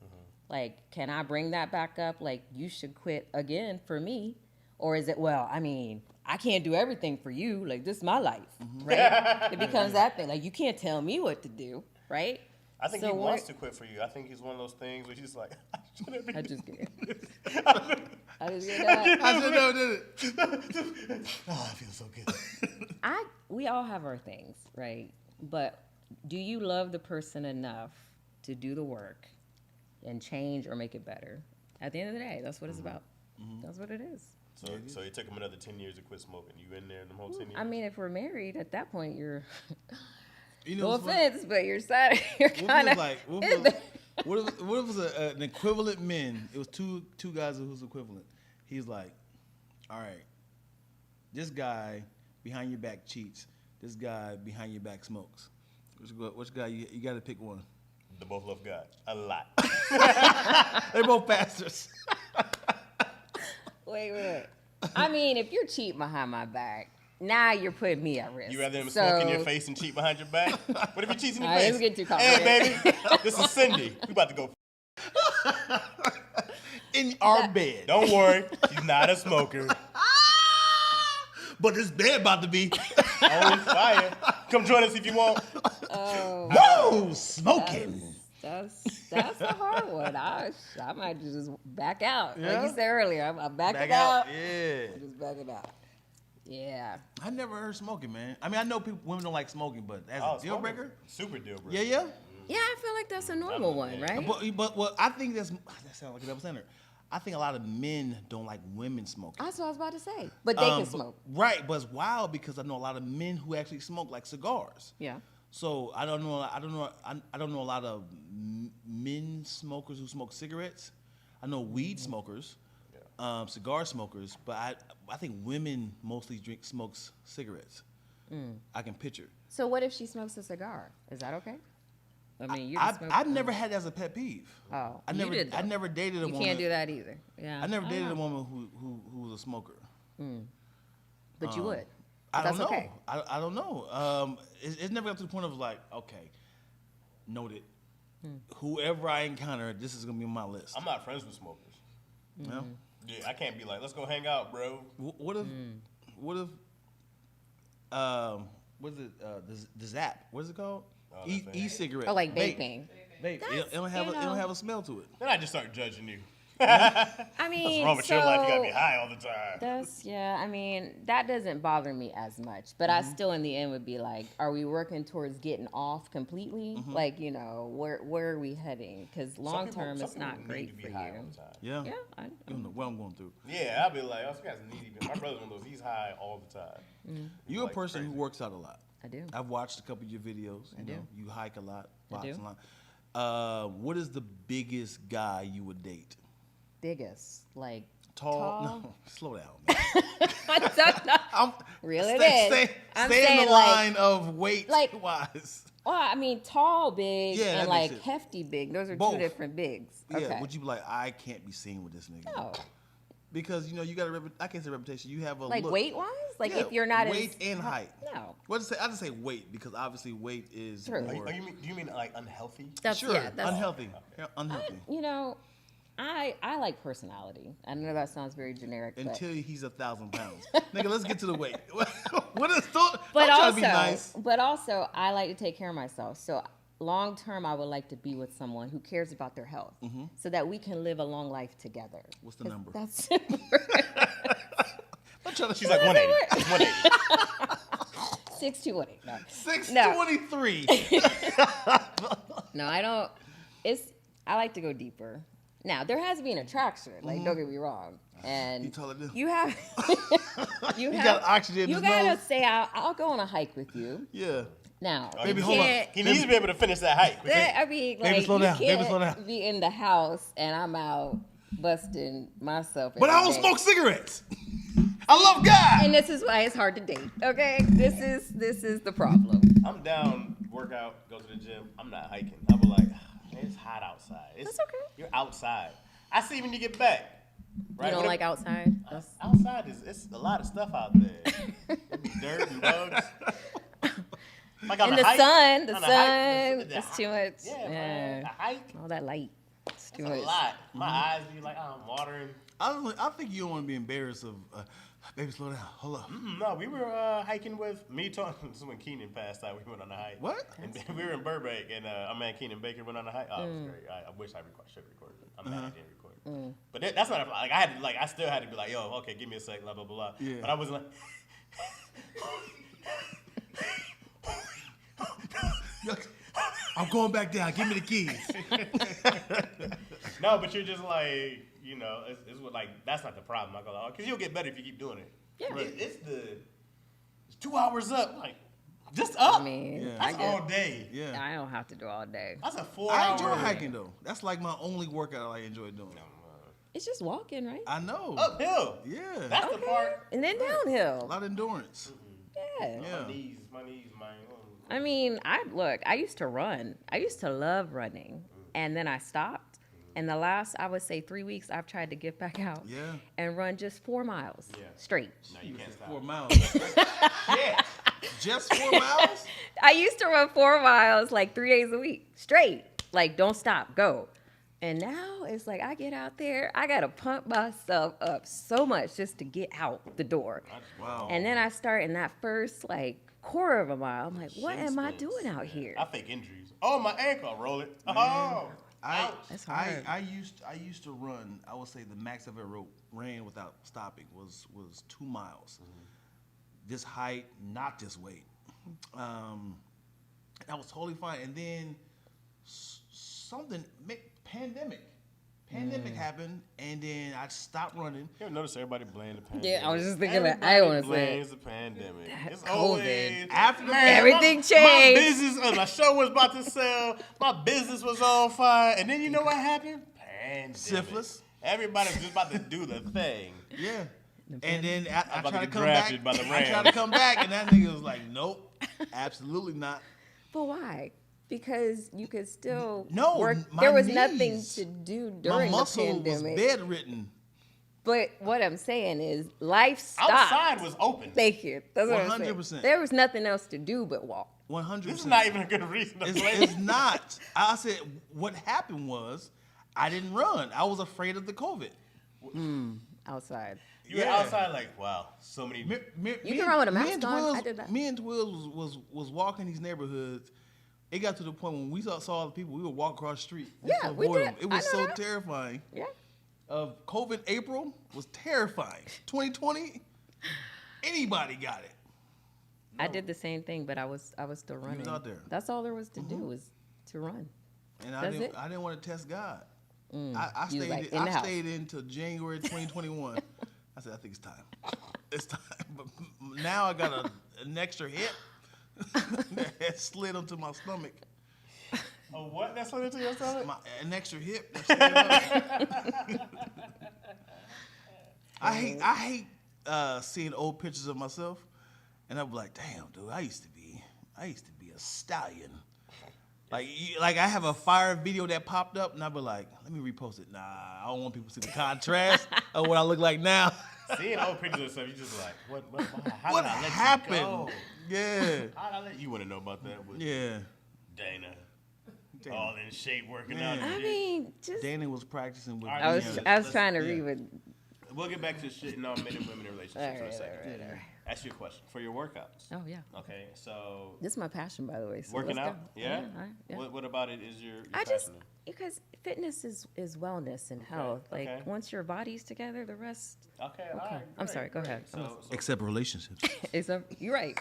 Like, can I bring that back up? Like, you should quit again for me. Or is it, well, I mean, I can't do everything for you. Like, this is my life, right? It becomes that thing. Like, you can't tell me what to do, right? I think So he what- wants to quit for you. I think he's one of those things where he's like, I shouldn't be. I just get it. I just get that. I should never did it. Oh, I feel so good. We all have our things, right? But do you love the person enough to do the work and change or make it better? At the end of the day, that's what it's about. That's what it is. So it took him another 10 years to quit smoking. You in there the whole 10 years? I mean, if we're married, at that point, you're You know no what's funny? offense, but you're sad. You're What kind if of it was like what if it was an equivalent men? It was two guys who was equivalent. He's like, all right, this guy behind your back cheats. This guy behind your back smokes. Which guy you got to pick one? They both love God a lot. They both pastors. wait. I mean, if you're cheating behind my back, now you're putting me at risk. You rather him So- smoke in your face and cheat behind your back? What if he cheats in your All right, face? let's get too Hey, complicated. baby, this is Cindy. We about to go. In our bed. Don't worry, she's not a smoker. But this bed about to be. On fire. Come join us if you want. Oh, Whoa, smoking. that's a hard one. I might just back out. Like Yeah? you said earlier, I'm backing Back out. out. Yeah. Just back it out. Yeah. I never heard smoking, man. I mean, I know women don't like smoking, but as a deal smoking, breaker, super deal breaker. yeah, yeah. Yeah, I feel like that's a normal one, right? But well, I think that sounds like a double standard. I think a lot of men don't like women smoking. That's what I was about to say. But they can smoke. Right, but it's wild because I know a lot of men who actually smoke like cigars. Yeah. So I don't know a lot of men smokers who smoke cigarettes. I know weed smokers, cigar smokers, but I think women mostly smokes cigarettes. I can picture. So what if she smokes a cigar? Is that okay? I mean, you just smoke. I've never had that as a pet peeve. Oh, I you never did, though. I never dated a You woman. can't do that either. Yeah. I never dated a woman who was a smoker. But you would. I That's don't know. okay. I don't know. It's never got to the point of like, okay, noted. Whoever I encounter, this is gonna be on my list. I'm not friends with smokers. No? Yeah, I can't be like, let's go hang out, bro. What if what is it? The Zap. What is it called? that thing. E-cigarette. Oh, like Vape. vaping. Vape. It don't have a smell to it. Then I just start judging you. I mean, What's wrong with your life? You gotta be high all the time. That's I mean, that doesn't bother me as much. But I still, in the end, would be like, are we working towards getting off completely? Like, you know, where are we heading? Because long term, it's not great for you. Yeah. Yeah, You don't know what I'm going through. Yeah, I'll be like, oh, this guy's needy. My brother's one of those. He's high all the time. You're Like a person crazy. who works out a lot. I do. I've watched a couple of your videos. You do. know, you hike a lot, I box do. a lot. What is the biggest guy you would date? Biggest, like Tall? tall? No, slow down, man. I don't know. Real it is. I'm Stay in saying, the like- line of weight like- wise. Well, I mean, tall, big, Yeah, that and makes like sense. hefty, big. Those are Both. two different bigs. Okay. Yeah, would you be like, I can't be seen with this nigga? No. Because, you know, you got I can't say reputation. You have a Like look. weight wise? Like Yeah, if you're not weight as and height. No. What to say? I just say weight because obviously weight is True. more. Do you mean like unhealthy? That's Sure, yeah, that's unhealthy. Yeah, unhealthy. You know, I like personality. I know that sounds very generic, Until he's 1,000 pounds. Nigga, let's get to the weight. What is but I'm trying also, to be nice. but also, I like to take care of myself. So long term, I would like to be with someone who cares about their health, so that we can live a long life together. What's the number? That's I'm trying to She's like 180. 180. 6'2", no. 623. No, I don't. I like to go deeper. Now there has to be an attraction. Like, don't get me wrong. And You taller than- you have, you got oxygen in You his gotta nose. say, I'll go on a hike with you. Yeah. Now, Baby, you hold on. can't- He needs to be able to finish that hike. I mean, like, slow you down. Baby, can't slow down. be in the house and I'm out busting myself. But I every don't day. smoke cigarettes. I love God. And this is why it's hard to date. Okay, this is the problem. I'm down, work out, go to the gym. I'm not hiking. I'll be like, man, it's hot outside. That's okay. You're outside. I see when you get back. Right? You don't What if- like outside? That's, Outside it's a lot of stuff out there. It be dirt and bugs. Like on and a the hike- sun, on the a hike, sun, the it's hi- too much. Yeah, man. A hike. All that light. It's too It's a much. lot. My eyes be like, oh, I'm watering. I think you don't want to be embarrassed of, baby, slow down. Hold up. No, we were hiking with me. This is when Keenan passed out. We went on a hike. What? And we were in Burbank, and our man Keenan Baker went on a hike. Oh, it was great. I wish I should have recorded it. I'm mad I didn't record it. But that's not like I still had to be like, yo, okay, give me a sec, blah blah blah. Yeah. But I was like. I'm going back down. Give me the keys. No, but you're just like, you know, it's what, like, that's not the problem. I go, oh, because you'll get better if you keep doing it. Yeah. But it's 2 hours up, like, just up. I mean, Yeah. That's I all get, day. Yeah. I don't have to do all day. That's a 4 I hour. enjoy hiking though. That's like my only workout I enjoy doing. It's just walking, right? I know. Uphill. Yeah. That's the part. And then A downhill. lot of endurance. Yeah. Yeah. My knees, man. I mean, I used to run. I used to love running. And then I stopped. And the last, I would say 3 weeks, I've tried to get back out Yeah. and run just 4 miles Yeah. straight. No, you can't stop. 4 miles. Yeah. Just 4 miles? I used to run 4 miles like 3 days a week straight. Like, don't stop, go. And now it's like I get out there, I got to pump myself up so much just to get out the door. Wow. And then I start in that first like quarter of a mile. I'm like, what Shin am I splints. doing out here? I fake injuries. Oh, my ankle. Roll it. Oh. That's hard. I used to run. I would say the max I've ever ran without stopping was 2 miles. this height, not this weight. I was totally fine. And then pandemic happened, and then I stopped running. You ever notice everybody blame the pandemic? Yeah, I was just thinking that. I want to say blames the pandemic. It's COVID. always After the Everything My changed. business, my show was about to sell. My business was on fire, and then you know what happened? Pandemic. Syphilis. Everybody was just about to do the thing. Yeah. And then I about tried to to get come back. drafted by the I tried Rams. to come back, and that nigga was like, "Nope, absolutely not." But why? Because you could still No, work. my There was knees. nothing to do during My the muscle was pandemic. bedridden. But what I'm saying is, life stopped. Outside was open. Thank you. That's what I'm saying. 100%. There was nothing else to do but walk. 100%. This is not even a good reason to blame. It's not. I said what happened was I didn't run. I was afraid of the COVID. Outside. You were outside like, wow, so many. You can run with a mask on. I did that. Me and Twills was walking these neighborhoods. It got to the point when we saw the people, we would walk across the street. just Yeah, to we avoid did. them. It I was know so that. terrifying. Yeah. COVID April was terrifying. 2020, anybody got it. I did the same thing, but I was still running. out there. That's all there was to do was to run. And That's it? I didn't want to test God. I You was stayed. like, in the house. Stayed until January 2021. I said, I think it's time. It's time. But now I got an extra hip that slid onto my stomach. Oh, what? That's what it to your stomach? An extra hip. That slid up. I hate seeing old pictures of myself, and I'm like, damn, dude, I used to be a stallion. Like I have a fire video that popped up, and I'd be like, let me repost it. Nah, I don't want people to see the contrast of what I look like now. Seeing old pictures of stuff, you just like, what why, how What did I let happened? You go? Yeah, How did I let you want to know about that? With yeah. Dana, Damn. all in shape, working Man. out. and I shit. mean, just Dana was practicing with. All right, I was Yeah, I was let's- trying to yeah. read what. We'll get back to shit in men and women in relationships All for a right, second. all right. Ask you a question for your workouts. Oh yeah, Okay, so this is my passion, by the way. So working let's out, go. yeah. Yeah. What about it is your I just passion? because fitness is wellness and health. Like okay. once your body's together, the rest. Okay, all Okay. right. I'm great, sorry, go great. ahead. So, Except relationships. You're right.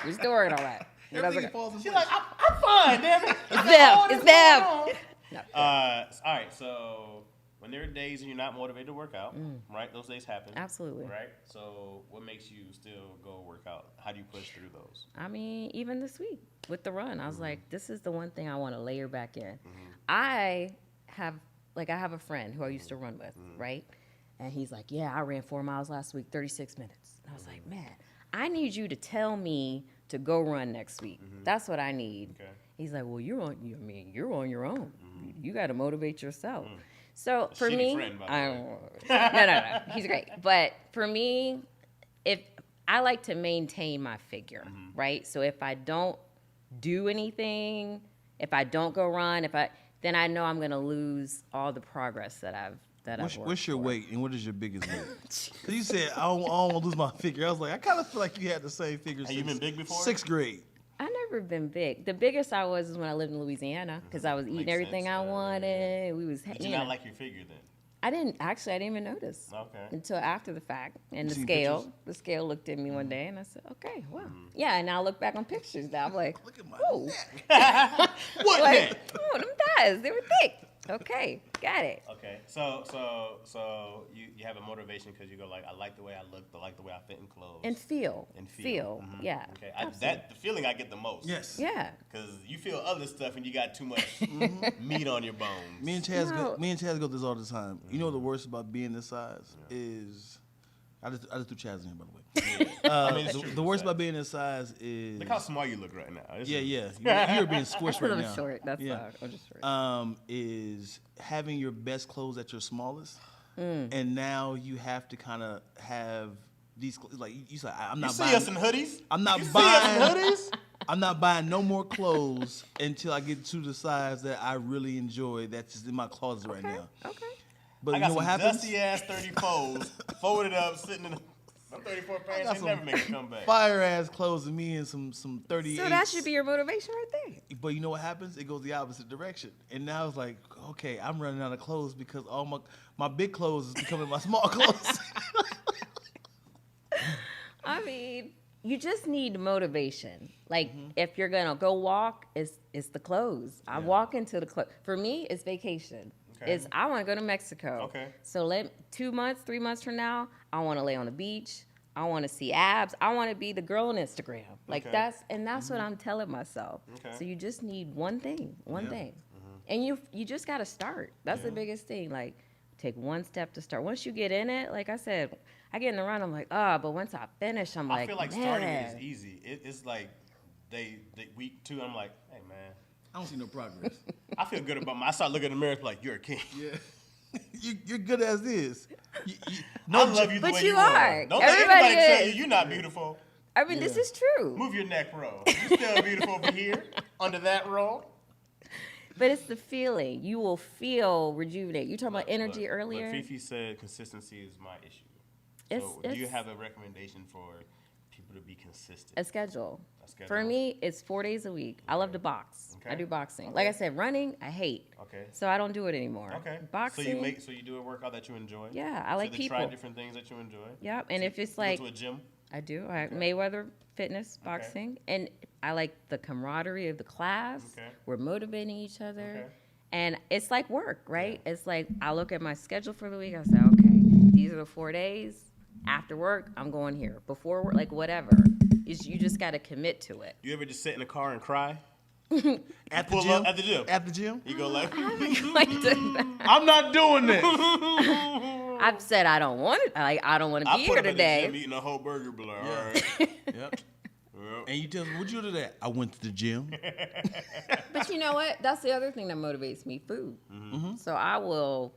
We're still working on that. But that's okay. falls in she's place. like, I'm fine, damn it. It's them. It's them. No. All right, so when there are days when you're not motivated to work out, right? Those days happen. Absolutely. Right? So what makes you still go work out? How do you push through those? I mean, even this week with the run, I was like, this is the one thing I want to layer back in. I have a friend who I used to run with, right? And he's like, yeah, I ran 4 miles last week, 36 minutes. And I was like, man, I need you to tell me to go run next week. That's what I need. Okay. He's like, well, you're on your own. You got to motivate yourself. So for shitty me, friend, by the I way. don't, no, he's great. But for me, if I like to maintain my figure, right? So if I don't do anything, if I don't go run, then I know I'm gonna lose all the progress that I've worked What's your for. weight and what is your biggest weight? Because you said I don't want to lose my figure. I was like, I kind of feel like you had the same figure. Have you been big before? 6th grade. I've never been big. The biggest I was is when I lived in Louisiana because I was eating Makes everything sense, I yeah. wanted. We was, Did you not like your figure then? I didn't even notice. Okay. Until after the fact. And seen the scale looked at me one day and I said, okay, well. Yeah, and now I look back on pictures now. I'm like, Look at my oh, neck. What like, neck? oh, them thighs, they were thick. Okay, got it. Okay. So you have a motivation because you go like, I like the way I look, I like the way I fit in clothes. And feel. And feel. Mhm. Yeah. Okay. absolutely. The feeling I get the most. Yes. Yeah. Because you feel other stuff and you got too much meat on your bones. Me and Chaz No. go this all the time. You know what the worst about being this size is I just threw Chaz in here, by the way. I mean, it's true. The worst about being this size is Look how small you look right now. This yeah, is- yeah. You're being squished right I'm now. short. That's yeah. all. I'm just short. Is having your best clothes at your smallest, and now you have to kind of have these like you said. I'm You not see buying. us in hoodies? I'm not you see buying. us in hoodies? I'm not buying no more clothes until I get to the size that I really enjoy. That's just in my closet right now. Okay. But I you got know what some happens? dusty ass 34s folded up, sitting in. I'm 34 pants. got They some never make a comeback. Fire ass clothes and me and some 38. So that should be your motivation right there. But you know what happens? It goes the opposite direction. And now it's like, okay, I'm running out of clothes because all my big clothes is becoming my small clothes. I mean, you just need motivation. Like if you're gonna go walk, it's the clothes. I walk into the clothes. For me, it's vacation. Okay. It's I want to go to Mexico. Okay. So 2 months, 3 months from now, I want to lay on the beach. I want to see abs. I want to be the girl on Instagram. Like Okay. that's what I'm telling myself. Okay. So you just need one thing, Yeah. and you just got to start. That's the biggest thing. Like take one step to start. Once you get in it, like I said, I get in the run. I'm like, but once I finish, I'm like, I feel like man. starting it is easy. It's like week 2, I'm like, hey man, I don't see no progress. I feel good about I start looking in the mirror like you're a king. Yeah. You're good as is. I love you the But way you you are. Don't let Everybody anybody tell you is. you're not beautiful. I mean, this Yeah. is true. Move your neck, bro. You still beautiful over here under that roll. But it's the feeling. You will feel rejuvenated. You talking about energy Look, earlier? Fifi said consistency is my issue. It's- So do you it's- have a recommendation for people to be consistent? A schedule. A schedule. For me, it's 4 days a week. I love to box. I Okay. do boxing. Okay. Like I said, running, I hate. Okay. So I don't do it anymore. Okay. Boxing. So you do a workout that you enjoy? Yeah, I So like they people. try different things that you enjoy? Yep. And So if it's you like, go to a gym? I do. I Mayweather Fitness, boxing. And I like the camaraderie of the class. Okay. We're motivating each other. Okay. And it's like work, right? It's like I look at my schedule for the week. I say, okay, these are the 4 days. After work, I'm going here. Before work, like whatever. You just got to commit to it. You ever just sit in the car and cry? At the Pull gym? up at the gym. At the gym? You go like, I haven't quite done that. I'm not doing this. I've said I don't want it. Like I don't want to I be put here up at the today. gym eating a whole burger, but like, all Yeah. right. Yep. Yep. And you tell me, what'd you do that? I went to the gym. But you know what? That's the other thing that motivates me: food. So I will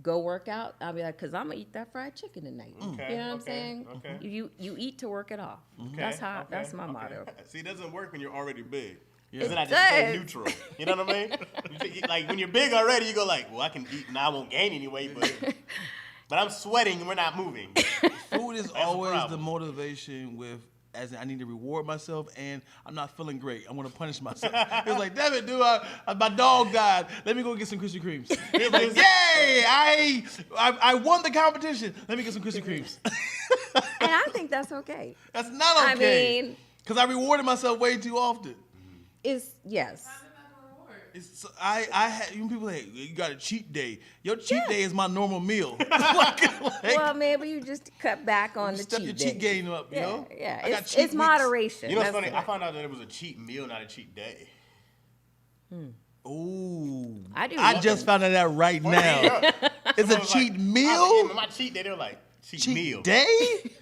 go work out. I'll be like, cause I'm gonna eat that fried chicken tonight. Okay, You know what I'm okay, saying? okay. You eat to work it off. Okay, That's how. okay, That's my okay. motto. See, it doesn't work when you're already big. Yeah. Because then I It just stay does. neutral. You know what I mean? Like when you're big already, you go like, well, I can eat and I won't gain any weight, but I'm sweating and we're not moving. Food is a always the problem. motivation with, as in I need to reward myself and I'm not feeling great. I'm going to punish myself. It's like, damn it, dude, my dog died. Let me go get some Krispy Kremes. It's like, yay, I won the competition. Let me get some Krispy Kremes. And I think that's okay. That's not I okay. mean- Because I rewarded myself way too often. It's yes. It's, you people like, you got a cheat day. Your cheat day is my normal meal. like, Well, maybe you just cut back on the step cheat your day. cheat game up, you know? Yeah, I got it's, cheat it's weeks. moderation. You know what's That's funny? it. I found out that it was a cheat meal, not a cheat day. Ooh. I do I love just found that out right now. Yeah. It's a Someone was cheat like, meal? My cheat day, they were like, cheat Cheat meal. day?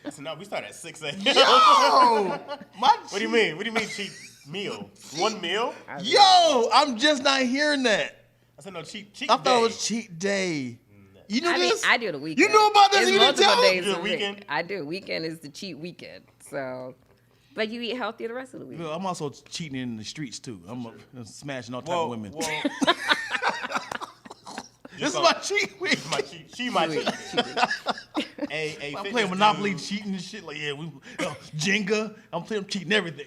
I said, no, we start at 6 a.m. Yo! My What do you mean? What do you mean cheat meal? One meal? Yo! I'm just not hearing that. I said, no, cheat I day. thought it was cheat day. You knew I mean, this? I do the weekend. You knew about this? It's You didn't multiple tell me? days You do a the week. weekend? I do. Weekend is the cheat weekend. So, but you eat healthy the rest of the week. Well, I'm also cheating in the streets too. I'm smashing all type Whoa, of women. whoa. This is my cheat week. My cheat. She my cheat. I'm playing Monopoly, cheating and shit. Like, yeah, Jenga. I'm cheating everything.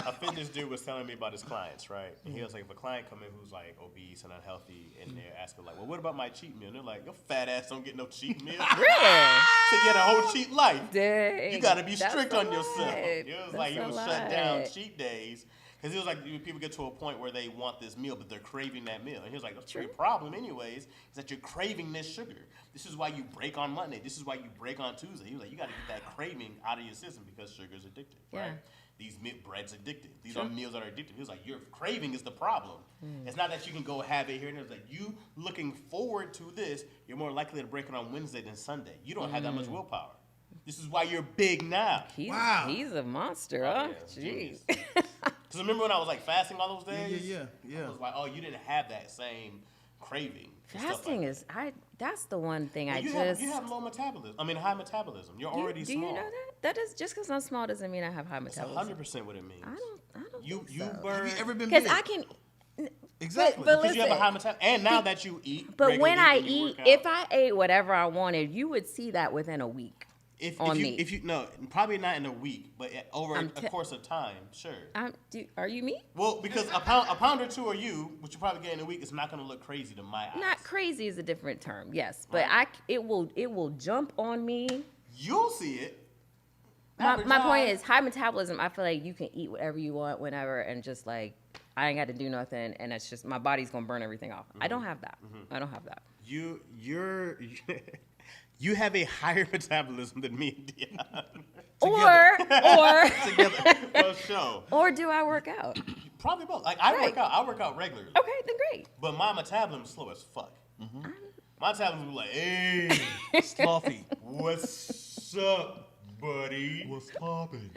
A fitness dude was telling me about his clients, right? And he was like, if a client come in who's like obese and unhealthy, and they're asking like, well, what about my cheat meal? And they're like, your fat ass don't get no cheat meal. Really? So you get a whole cheat life. Dang. You got to be That's strict a on yourself. lot. It was like he That's was a shut down lot. cheat days. Because he was like, people get to a point where they want this meal, but they're craving that meal. And he was like, that's your problem anyways, is that you're craving this sugar. This is why you break on Monday. This is why you break on Tuesday. He was like, you got to get that craving out of your system because sugar's addictive, right? Yeah. These bread's addictive. These are meals that are addictive. He was like, your craving is the problem. It's not that you can go have it here and there. It's like, you looking forward to this, you're more likely to break it on Wednesday than Sunday. You don't have that much willpower. This is why you're big now. Wow. He's a monster, Oh, huh? yeah, it's Jeez. genius. Because remember when I was like fasting all those days? Yeah. I was like, oh, you didn't have that same craving. and stuff Fasting like is that's the one thing that. I you just have low metabolism. I mean, high metabolism. You're already do small. you know that? That is just because I'm small doesn't mean I have high That's metabolism. 100% what it means. I don't You think so. burn. Have you ever been Because big? I can. Exactly. but Because you have a listen, high metabolism. And now that you eat. But when regularly I and you eat, work out, if I ate whatever I wanted, you would see that within a week. on me. If you no, probably not in a week, but over I'm a course of time, sure. Are you me? Well, because a pound or two or you, which you probably get in a week, is not going to look crazy to my eyes. Not crazy is a different term, yes, but it will jump on me. You'll see it. my point is high metabolism. I feel like you can eat whatever you want whenever, and just like I ain't got to do nothing, and it's just my body's gonna burn everything off. I don't have that. I don't have that. You have a higher metabolism than me and Dion. For sure. Or do I work out? Probably both. Like I work out regularly. Okay, then great. But my metabolism is slow as fuck. My metabolism is like, hey, Sloppy. what's up, buddy? What's poppin'?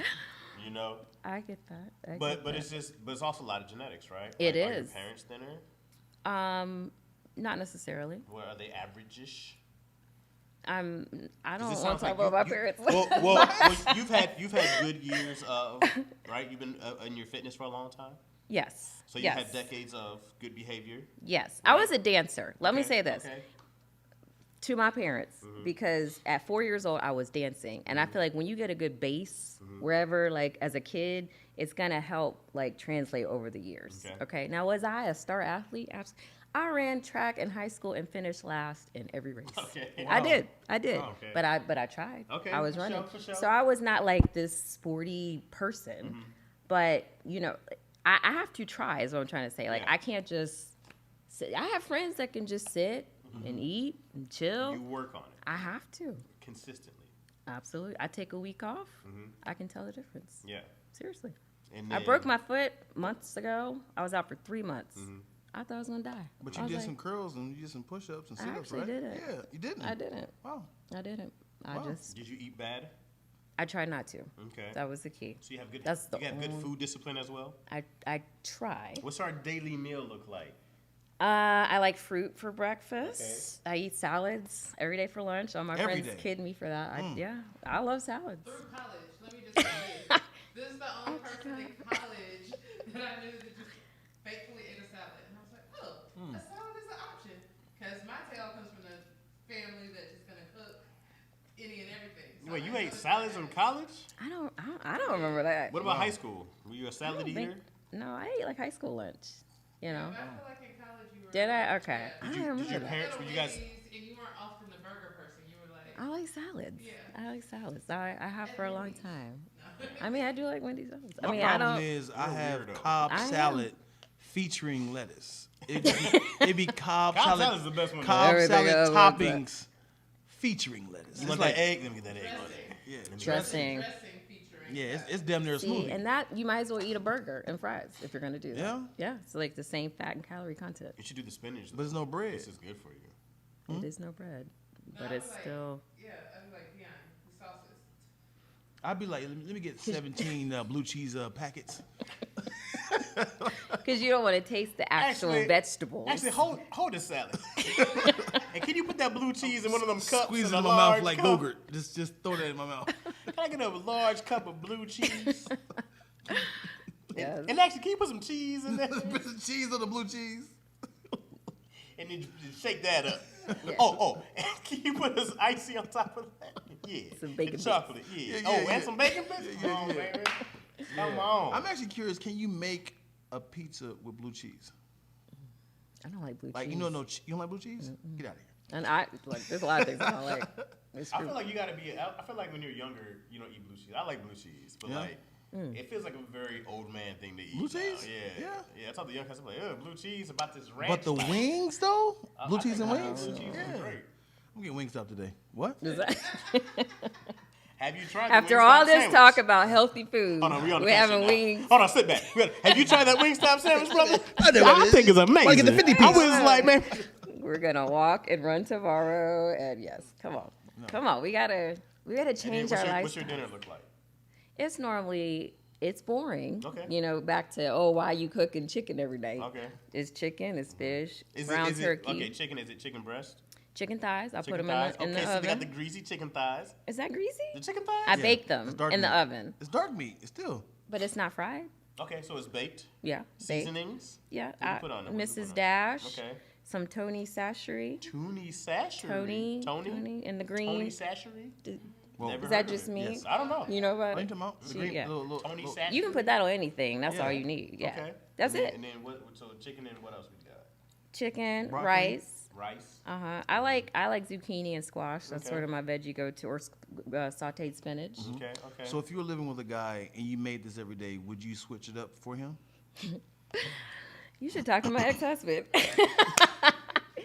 You know. I get that. But it's also a lot of genetics, right? It Are your is. parents thinner? Not necessarily. Well, are they average-ish? I don't want to sounds talk like about my you- parents. Well, you've had good years of right. You've been in your fitness for a long time, Yes. so you had decades of good behavior. Yes. I was a dancer. Let me Okay, say this Okay. to my parents because at 4 years old I was dancing, and I feel like when you get a good base wherever, like as a kid, it's gonna help like translate over the years. Okay. Now, was I a star athlete? I ran track in high school and finished last in every race. Okay. I did. Oh, okay. But I tried. Okay, I was for running. sure, for sure. So I was not like this sporty person. But, you know, I have to try is what I'm trying to say. Like Yeah. I can't just sit. I have friends that can just sit and eat and chill. You work on it I have to. consistently. Absolutely. I take a week off. I can tell the difference. Yeah. Seriously. And I then- broke my foot months ago. I was out for 3 months. I thought I was gonna die. But I you was did like, some curls and you did some push-ups and I sit-ups, actually right? didn't. Yeah, you didn't. I didn't. Wow. I didn't. I Wow. just Did you eat bad? I tried not to. Okay. That was the key. So you have good. That's the you have good only- food discipline as well. I try. What's our daily meal look like? I like fruit for breakfast. I eat salads every day for lunch. All my Every friends day. kid me for that. I love salads. Through college, let me just say this. This is the only person in college that I knew that just faithfully ate a salad. And I was like, oh, a salad is an option. Because my tail comes from the family that's just going to cook any and everything. So Wait, I you know ate that salads in college? I don't remember that. What about high school? Were you a I salad don't eater? think- No, I ate like high school lunch. You know. But I feel like in college you were. Did I? Okay. Yeah. I don't Did your remember that. parents? Were you guys? And you weren't often the burger person. You were like, I like salads. Yeah. I like salads. I have for a long time. I mean, I do like Wendy's salads. I My mean, I problem don't. is I You're a have weirdo. Cobb I am. salad featuring lettuce. It'd be Cobb Cobb salad. salad's the best one. Cobb Everything salad else about that. toppings featuring lettuce. You It's want like that egg? Let me get that egg. yeah, Dressing. dressing featuring. yeah, it's damn near a See, smoothie. and that you might as well eat a burger and fries if you're gonna do that. Yeah? Yeah. It's like the same fat and calorie content. You should do the spinach. But there's no bread. This is good for you. It is no bread, but I it's was like- still. Yeah, I was like, yeah, the sauces. I'd be like, let me get 17 blue cheese packets. Because you don't want to taste the actual Actually- vegetables. Actually, hold this salad. And can you put that blue cheese in one of them cups? Squeeze it a in my mouth large like cup? Gogurt. Just throw that in my mouth. Can I get a large cup of blue cheese? Yes. And actually, can you put some cheese in there? Put some cheese on the blue cheese. And then shake that up. Oh, and can you put this icy on top of that? Yeah. Some bacon And bits. chocolate. Yeah. Yeah, Oh, yeah. and some bacon bits? Yeah, Come on, yeah. baby. Come on. I'm actually curious. Can you make a pizza with blue cheese? I don't like blue Like cheese. you don't like blue cheese? Get out of here. And I like there's a lot of things I don't like. It's I true. feel like you gotta be. I feel like when you're younger, you don't eat blue cheese. I like blue cheese, but Yeah. like, it feels like a very old man thing to eat. Blue now. cheese? Yeah. Yeah. Yeah. I told the young guys, I'm like, blue cheese about this ranch. But the life." wings though? Blue I cheese think and blue wings? cheese is Yeah. great. I'm getting wings up today. What? Is that- Have you tried? After the Wingstop all this sandwich? talk about healthy food, Hold on, we on the we're having now. wings. Hold on, sit back. Have you tried that Wingstop sandwich, brother? I know what it is. think it's amazing. Wanna get the 50 I piece. was like, man. We're gonna walk and run tomorrow, and yes, come on, come on. We gotta change our What's your lifestyle. dinner look like? It's boring. Okay. You know, back to why you cooking chicken every day? Okay. It's chicken, it's fish, Is brown it, turkey, okay, chicken. Is it chicken breast? chicken thighs. I put Chicken them thighs. in the Okay, so they got the oven. greasy chicken thighs. Is that greasy? The chicken thighs. I Yeah, bake it's them dark in the meat. oven, It's dark meat. It's still. but it's not fried. Okay, so it's baked. Yeah, baked. Seasonings. Yeah, What do you put on there? What do you put Mrs. on? Dash, Okay. some Tony Sashery, Tony Sashery. Tony, and the Tony green. Sashery. Well, Never Is that heard of just it. me? Yes. I don't know. You know about What are you it? talking about? The She- green- yeah. Tony little- Sashery. You can put that on anything. That's Yeah. all you need. Yeah, Okay. that's and it. Then, and then what? So chicken and what else we got? Chicken, Broccoli. rice, rice. I like zucchini and squash. That's Okay. sort of my veggie go-to, or sautéed spinach. Okay, okay. So if you were living with a guy and you made this every day, would you switch it up for him? You should talk to my ex-husband,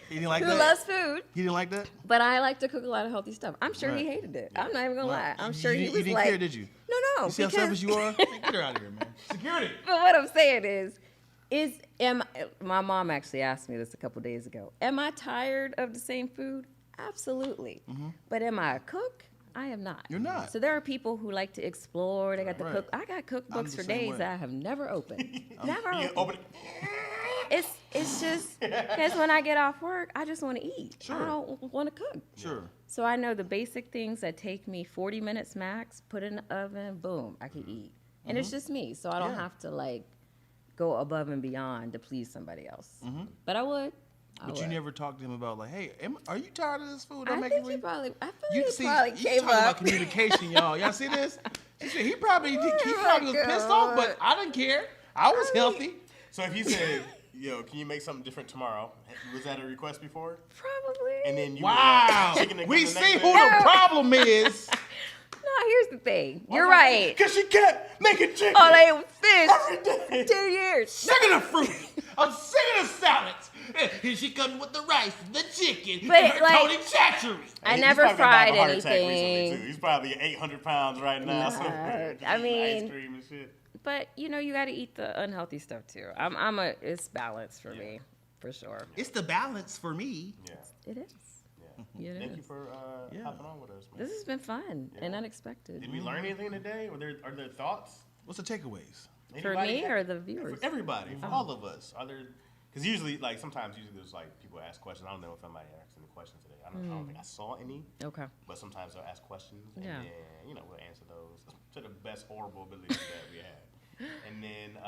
He didn't like who that. loves food. He didn't like that. But I like to cook a lot of healthy stuff. I'm sure he Right. hated it. I'm not even gonna lie. I'm sure you, he you was didn't like, care, did you? no, You see how because- selfish you are? Man, get her out of here, man. Security. But what I'm saying is my mom actually asked me this a couple days ago. Am I tired of the same food? Absolutely. But am I a cook? I am not. You're not. So there are people who like to explore. They got the Right. cook. I got cookbooks the for same days way. that I have never opened. Never You opened. open it. It's just because when I get off work, I just want to eat. Sure. I don't want to cook. Sure. So I know the basic things that take me 40 minutes max, put in the oven, boom, I can eat. And it's just me, so I don't Yeah. have to like go above and beyond to please somebody else. But I would. But you never talked to him about like, hey, are you tired of this food? I I'm think making he for you? probably, I feel You like see, he probably you came talking about up. communication, y'all. Y'all see this? She said he probably was my pissed off, but I didn't care. I was healthy. So if he said, "Yo, can you make something different tomorrow?" Was that a request before? Probably. And then you Wow. chicken and We the next see day? who the problem is. No, here's the thing. You're right. Because she kept making chicken All they fish every day. 2 years. Sick of the fruit. I'm sick of the salads. Here she comes with the rice, the chicken, But, and her like, Tony Chachery. I He's never probably gonna die of fried a heart attack recently, anything. too. He's probably 800 pounds right now. So I eating mean- ice cream and shit. But you know, you got to eat the unhealthy stuff too. It's balanced for me, for sure. It's the balance for me. Yeah, It is. yeah. It Thank you is. for Yeah. hopping on with us, man. This has been fun and unexpected. Did we learn anything today? Are there thoughts? What's the takeaways? For Anybody me have- or the viewers? For everybody, for all of us. Are there? Because usually there's like people ask questions. I don't know if somebody asked any questions today. I don't think I saw any. Okay. But sometimes they'll ask questions, and Yeah. then we'll answer those to the best horrible ability that we have. And then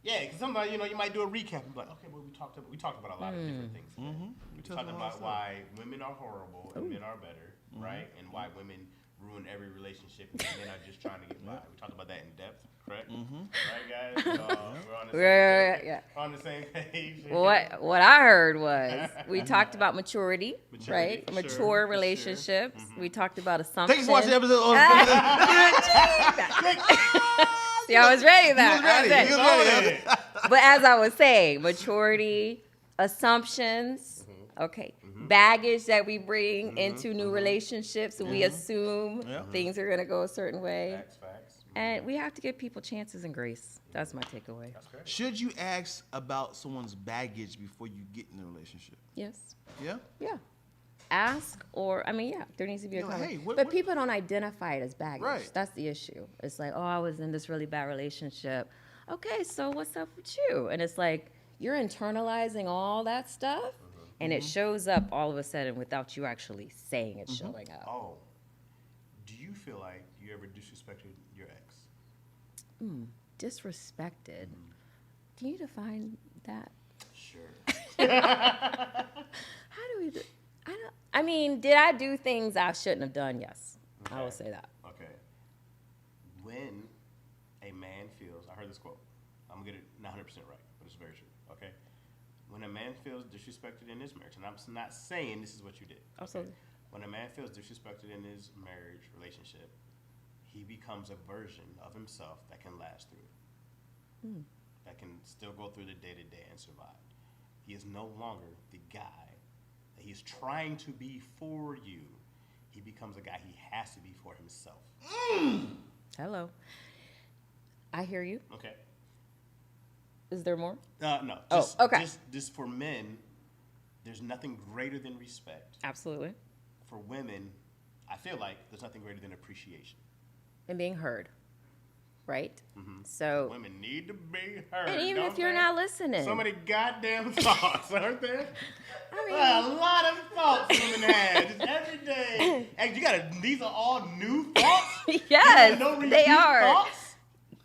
because sometimes you might do a recap and be like, okay, well we talked about a lot of different things. Today. We talked about why women are horrible and men are better, right? And why women ruin every relationship and men are just trying to get by. We talked about that in depth, correct? Right, guys? We're on the same Right, page. yeah. On the same page. What I heard was we talked about maturity, Maturity, right? for Mature sure, for sure. relationships. We talked about assumptions. Thanks for watching the episode. See, I was ready then. I was ready. You was ready. But as I was saying, maturity, assumptions, okay, baggage that we bring into new relationships, and we assume Yeah. things are going to go a certain way. Facts. And we have to give people chances and grace. That's my takeaway. That's great. Should you ask about someone's baggage before you get in a relationship? Yes. Yeah? Yeah. Ask there needs to be a You're like, conversation. hey, what- but what- people don't identify it as baggage. Right. That's the issue. It's like, oh, I was in this really bad relationship. Okay, so what's up with you? And it's like, you're internalizing all that stuff, and it shows up all of a sudden without you actually saying it's showing up. Oh, do you feel like you ever disrespected your ex? Disrespected. Can you define that? Sure. How do we do? Did I do things I shouldn't have done? Yes. I will say that. Okay. When a man feels, I heard this quote. I'm gonna get it not 100% right, but it's very true. Okay. When a man feels disrespected in his marriage, and I'm not saying this is what you did. okay? Absolutely. When a man feels disrespected in his marriage relationship, he becomes a version of himself that can last through it. That can still go through the day-to-day and survive. He is no longer the guy that he's trying to be for you. He becomes a guy he has to be for himself. Hello. I hear you. Okay. Is there more? No. Oh, Just, okay. Just for men, there's nothing greater than respect. Absolutely. For women, I feel like there's nothing greater than appreciation. And being heard. Right? So, Women need to be heard. and even don't if you're they? not listening, So many goddamn thoughts, aren't there? I mean, A lot of thoughts women have just every day. And these are all new thoughts? yes, No they repeat are. Thoughts?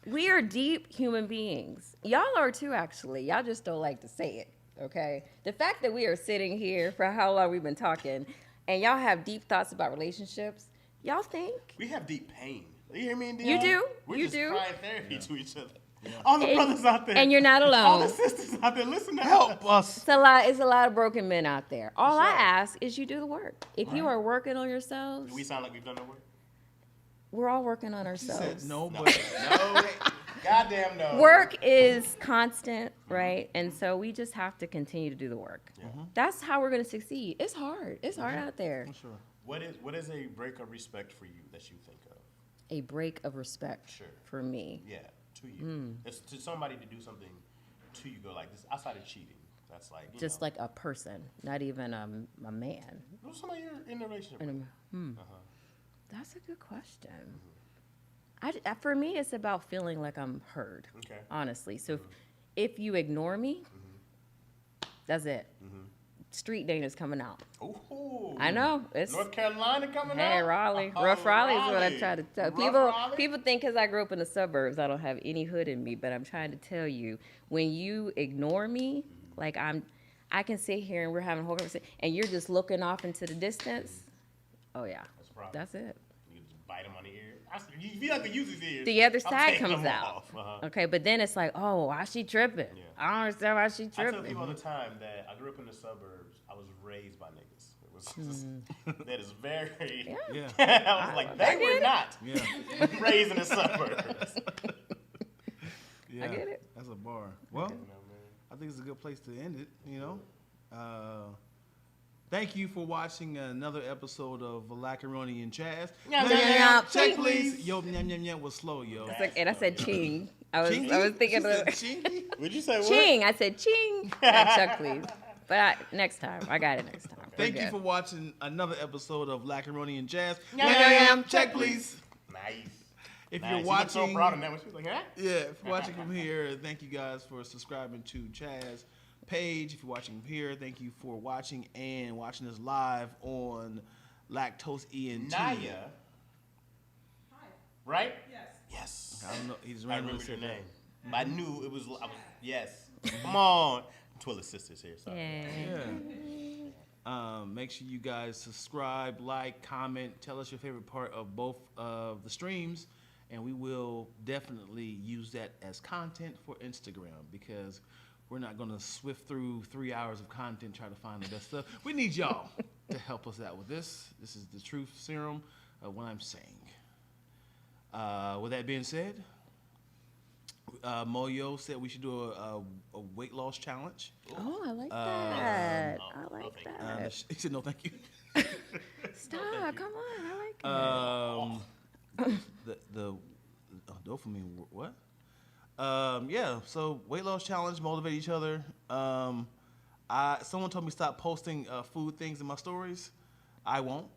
We are deep human beings. Y'all are too, actually. Y'all just don't like to say it, okay? The fact that we are sitting here for how long we've been talking, and y'all have deep thoughts about relationships, y'all think? We have deep pain. You hear me, Indiana? You do. We're You just do. crying therapy to each other. All the brothers out there. And you're not All the alone. sisters out there, listen to Help us. It's a lot of broken men out there. All I sure. ask is you do the work. If you are working on yourselves, Do we sound like we've done no work? we're all working on She said ourselves. no, No. but No. Goddamn no. Work is constant, right? And so we just have to continue to do the work. That's how we're going to succeed. It's hard. It's hard out there. sure. What is a break of respect for you that you think of? A break of respect Sure. for me. Yeah, to you. It's to somebody to do something to you. Go like this outside of cheating. That's like you Just know, like a person, not even a man. who's somebody you're in a relationship with. And, That's a good question. For me, it's about feeling like I'm heard, Okay. honestly. So if you ignore me, that's it. Street Dana's coming out. Ooh. I know. It's North Carolina coming Hey, out. Raleigh. Oh, Rough Raleigh is what I Raleigh. try to tell Rough people. Raleigh? People think because I grew up in the suburbs, I don't have any hood in me. But I'm trying to tell you, when you ignore me, like I can sit here and we're having a whole conversation, and you're just looking off into the distance. Oh yeah, That's a problem. that's it. You just bite him on the ear. If you have to use his ears, The other I'm side taking comes them out. off. Uh-huh. Okay, but then it's like, oh, why she tripping? Yeah. I don't understand why she I tell tripping. people all the time that I grew up in the suburbs. I was raised by niggas. It was just, that is very. Yeah. I was like, I they were get it. not Yeah. raised in the suburbs. Yeah. get it. That's a bar. Well, You know, man. I think it's a good place to end it, you know. Thank you for watching another episode of Lackaroni and Chaz. Yum, yum, yum. Check, please. Yo, yum, yum, yum was slow, yo. It's like, and I said ching. I was Chingy? thinking She of said chingy? Would you say what? ching. I said ching. Not Chuck, please. But next time, I got it next time. We're Thank you good. for watching another episode of Lackaroni and Jazz. Yum, yum, yum. Check, please. Nice. If Nice. you're She looked so watching, proud of that when she was like, huh? yeah, if you're watching from here, thank you guys for subscribing to Chaz page. If you're watching from here, thank you for watching and watching us live on Lactose ENT. Naya, Hi. right? Yes. Yes. I don't know. He just I randomly remember your said that. name. But I knew it was. Yes. Come on. Twilla sisters here. Sorry. Yeah. Make sure you guys subscribe, like, comment, tell us your favorite part of both of the streams, and we will definitely use that as content for Instagram because we're not going to swift through 3 hours of content trying to find the best stuff. We need y'all to help us out with this. This is the truth serum of what I'm saying. With that being said, Moyo said we should do a weight loss challenge. Oh, I like that. I no, like thank you. that. He said no, thank you. Stop. Come on. I like it. The dopamine, what? Yeah, so weight loss challenge, motivate each other. Someone told me stop posting food things in my stories. I won't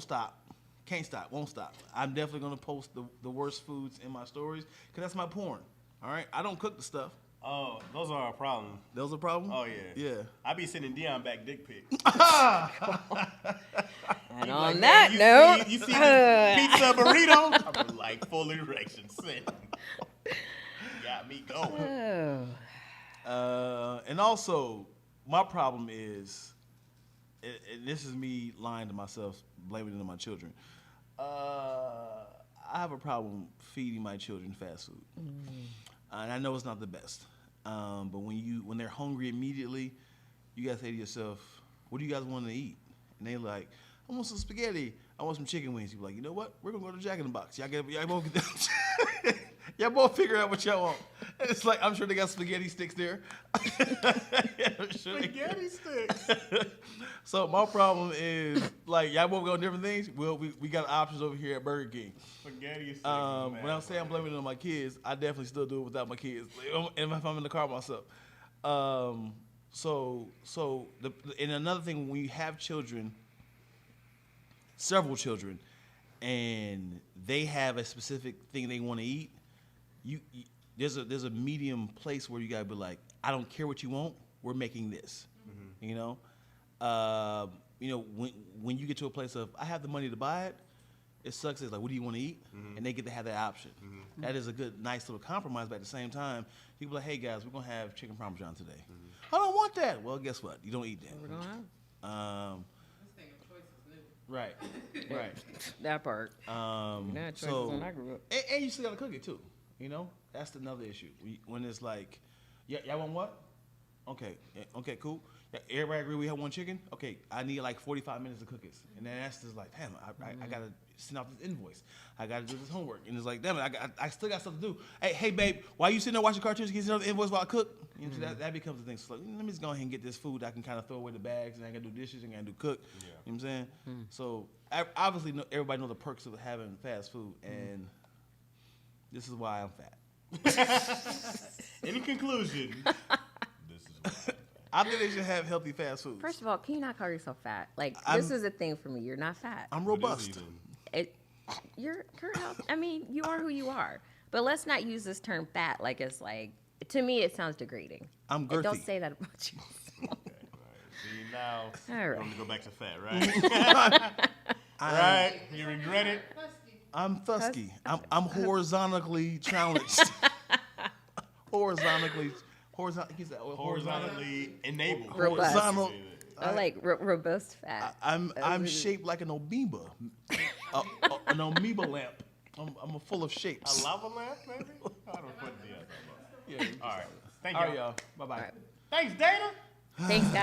stop. Can't stop, won't stop. I'm definitely gonna post the worst foods in my stories because that's my porn. All right, I don't cook the stuff. Oh, those are our problem. Those a problem? Oh, yeah. Yeah. I be sending Dion back dick pics. And Like, on man, that you note, see this pizza burrito? I'm like full erection sent. Got me going. And also, my problem is, and this is me lying to myself, blaming it on my children. I have a problem feeding my children fast food, and I know it's not the best. But when they're hungry immediately, you gotta say to yourself, "What do you guys want to eat?" And they like, "I want some spaghetti. I want some chicken wings." You're like, "You know what? We're gonna go to Jack in the Box. Y'all both get that." Y'all both figure out what y'all want. And it's like, I'm sure they got spaghetti sticks there. I'm sure they- Spaghetti sticks. So my problem is, like, y'all both go on different things. Well, we got options over here at Burger King. Spaghetti sticks. When I say I'm blaming it on my kids, I definitely still do it without my kids. And if I'm in the car myself. And another thing, when you have children, several children, and they have a specific thing they want to eat, there's a medium place where you gotta be like, I don't care what you want, we're making this. You know, when you get to a place of I have the money to buy it, it sucks. It's like, what do you want to eat? And they get to have that option. That is a good, nice little compromise. But at the same time, you be like, hey guys, we're gonna have chicken parmesan today. I don't want that. Well, guess what? You don't eat that. We're gonna have This thing of choice is new. Right, right. that part. That choices So when I grew up. and you still gotta cook it too. You know, that's another issue. When it's like, yeah, y'all want what? Okay, okay, cool. Yeah, everybody agree we have one chicken? Okay, I need like 45 minutes to cook it. And then that's just like, damn, I gotta send out this invoice. I gotta do this homework. And it's like, damn it, I still got stuff to do. Hey, babe, why you sitting there watching cartoons? Can you send out the invoice while I cook? You know, so that becomes the thing. So like, let me just go ahead and get this food. I can kind of throw away the bags, and I can do dishes, and I can do cook. Yeah. You know what I'm saying? So obviously, everybody knows the perks of having fast food, and this is why I'm fat. In conclusion, this is what I think they should have healthy fast foods. First of all, can you not call yourself fat? Like, I'm- this is a thing for me. You're not fat. I'm What is robust. he then? You're healthy. I mean, you are who you are. But let's not use this term fat like it's like, to me, it sounds degrading. I'm And girthy. don't say that about you. Okay, all right. See, now All you right. want me to go back to fat, right? Right? You regret it? Musty. I'm thusky. I'm horizontally challenged. horizontally. Horizontally enabled. Robust. Horizontal. I like robust fat. I'm shaped like an amoeba. An amoeba lamp. I'm full of A shapes. lava lamp, maybe? I don't know what the Yeah. All right. Thank All you. right, y'all. Bye bye. All right. Thanks, Dana. Thanks, guys.